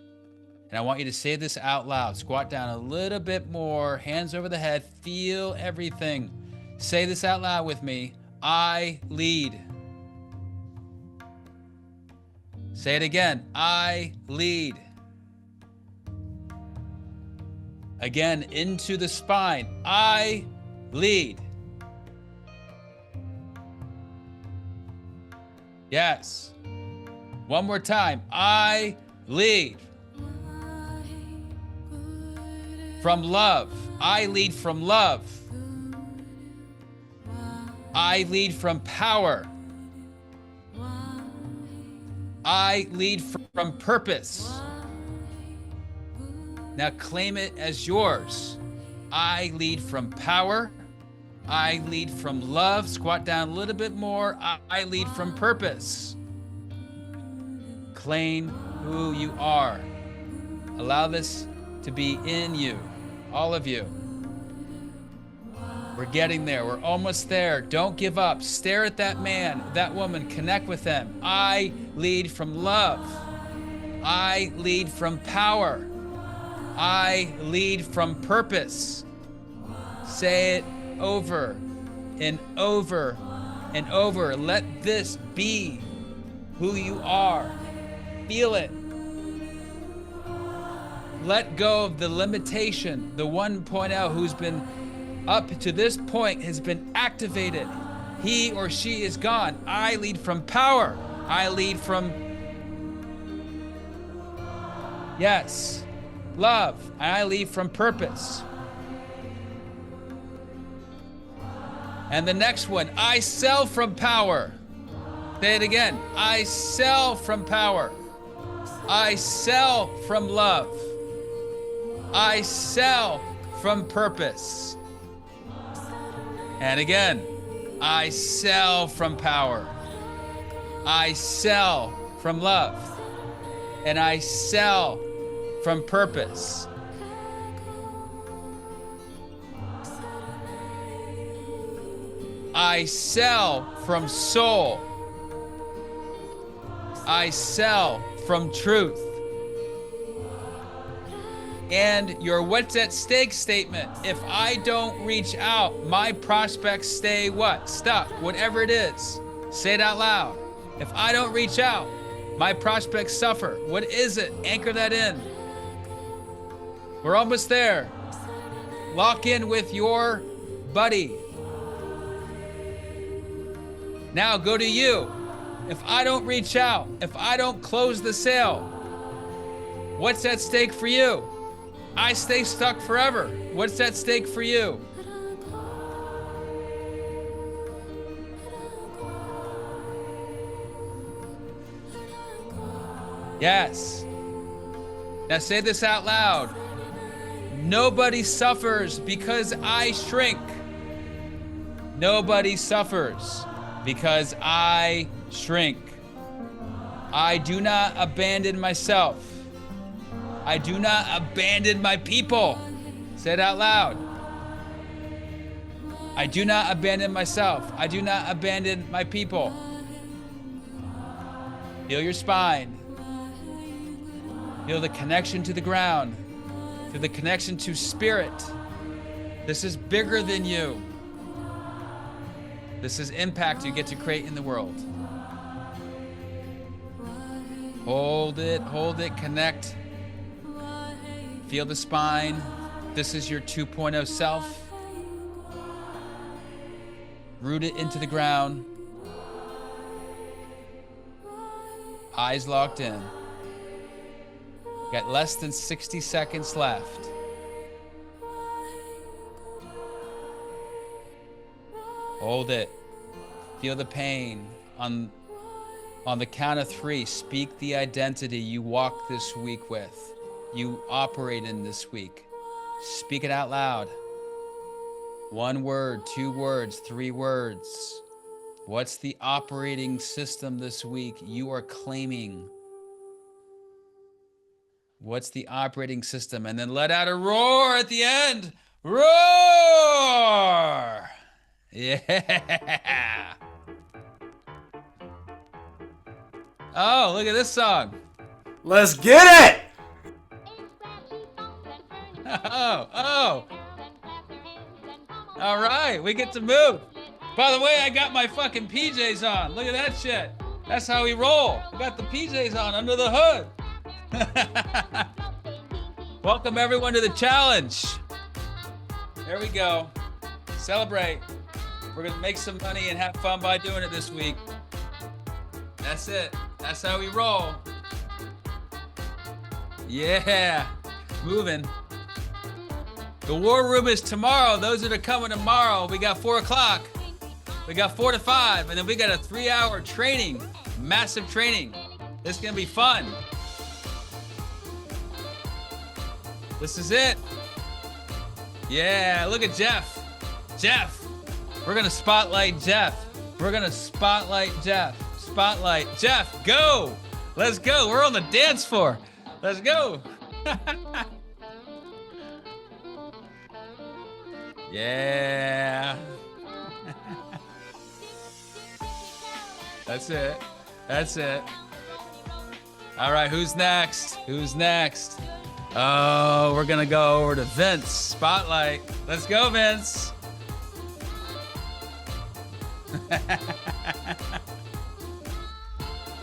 And I want you to say this out loud. Squat down a little bit more, hands over the head, feel everything. Say this out loud with me. I lead. Say it again. I lead. Again, into the spine. I lead. Yes. One more time. I lead. From love. I lead from love. I lead from power. I lead from purpose. Now claim it as yours. I lead from power. I lead from love. Squat down a little bit more. I lead from purpose. Claim who you are. Allow this to be in you, all of you. We're getting there. We're almost there. Don't give up. Stare at that man, that woman. Connect with them. I lead from love. I lead from power. I lead from purpose. Say it over and over and over. Let this be who you are. Feel it. Let go of the limitation. The 1.0 who's been up to this point has been activated. He or she is gone. I lead from power. I lead from, yes, love. I lead from purpose. And the next one, I sell from power. Say it again. I sell from power. I sell from love. I sell from purpose. And again, I sell from power. I sell from love. And I sell from purpose. I sell from soul. I sell from truth. And your what's at stake statement. If I don't reach out, my prospects stay what? Stuck, whatever it is. Say it out loud. If I don't reach out, my prospects suffer. What is it? Anchor that in. We're almost there. Lock in with your buddy. Now go to you. If I don't reach out, if I don't close the sale, what's at stake for you? I stay stuck forever. What's at stake for you? Yes. Now say this out loud. Nobody suffers because I shrink. Nobody suffers because I shrink. I do not abandon myself. I do not abandon my people. Say it out loud. I do not abandon myself. I do not abandon my people. Feel your spine. Feel the connection to the ground. Feel the connection to spirit. This is bigger than you. This is impact you get to create in the world. Hold it, connect. Feel the spine. This is your 2.0 self. Root it into the ground. Eyes locked in. Got less than 60 seconds left. Hold it. Feel the pain. On the count of 3, speak the identity you walk this week with. You operate in this week. Speak it out loud. 1 word, 2 words, 3 words. What's the operating system this week you are claiming? What's the operating system? And then let out a roar at the end. Roar! Yeah. Oh, look at this song.
Let's get it!
Oh. All right, we get to move. By the way, I got my fucking PJs on. Look at that shit. That's how we roll. I got the PJs on under the hood. Welcome everyone to the challenge. There we go. Celebrate. We're gonna make some money and have fun by doing it this week. That's it. That's how we roll. Yeah. Moving. The war room is tomorrow. Those that are coming tomorrow, we got 4 o'clock. We got 4 to 5, and then we got a 3-hour training, massive training. This is gonna be fun. This is it. Yeah, look at Jeff. Jeff, we're gonna spotlight Jeff. We're gonna spotlight Jeff. Spotlight. Jeff, go. Let's go. We're on the dance floor. Let's go. Yeah. That's it. That's it. All right, who's next? Who's next? Oh, we're gonna go over to Vince. Spotlight. Let's go, Vince.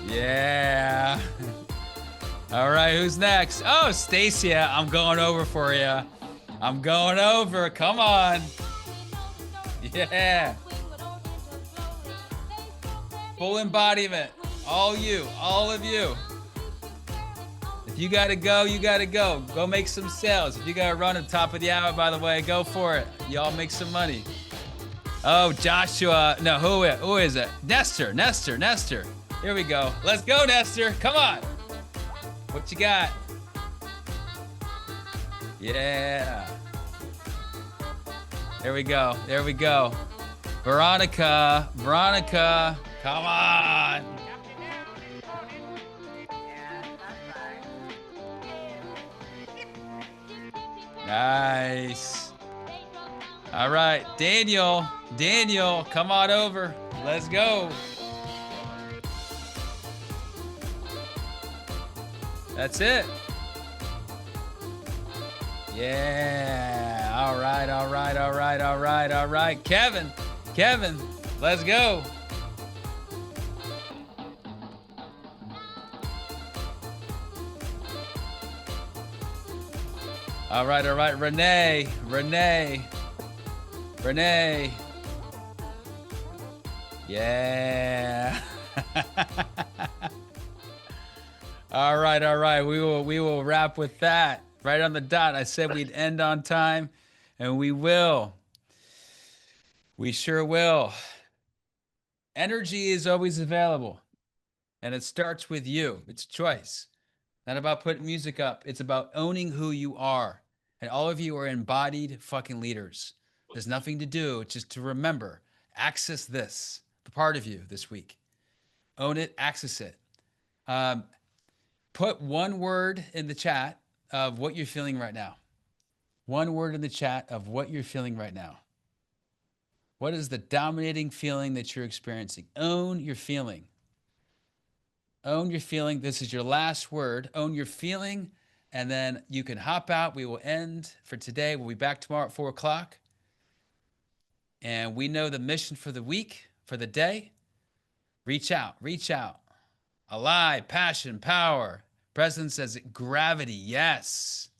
Yeah. All right, who's next? Oh, Stacia, I'm going over for you. I'm going over. Come on. Yeah. Full embodiment. All you, all of you. If you gotta go, you gotta go. Go make some sales. If you gotta run at the top of the hour, by the way, go for it. Y'all make some money. Oh, Joshua. No, who is it? Nestor. Here we go. Let's go, Nestor. Come on. What you got? Yeah. There we go. Veronica, come on. Nice. All right, Daniel, come on over. Let's go. That's it. Yeah. All right. Kevin, let's go. All right. Renee. Yeah. All right. We will wrap with that. Right on the dot. I said we'd end on time, and we will. We sure will. Energy is always available, and it starts with you. It's a choice. Not about putting music up. It's about owning who you are. And all of you are embodied fucking leaders. There's nothing to do. It's just to remember, access this, the part of you this week. Own it, access it. Put one word in the chat of what you're feeling right now. One word in the chat of what you're feeling right now. What is the dominating feeling that you're experiencing? Own your feeling. Own your feeling. This is your last word. Own your feeling, and then you can hop out. We will end for today. We'll be back tomorrow at 4 o'clock. And we know the mission for the week, for the day. Reach out. Alive, passion, power. Presence as gravity. Yes.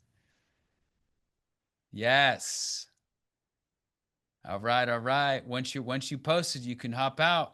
All right. Once you posted, you can hop out.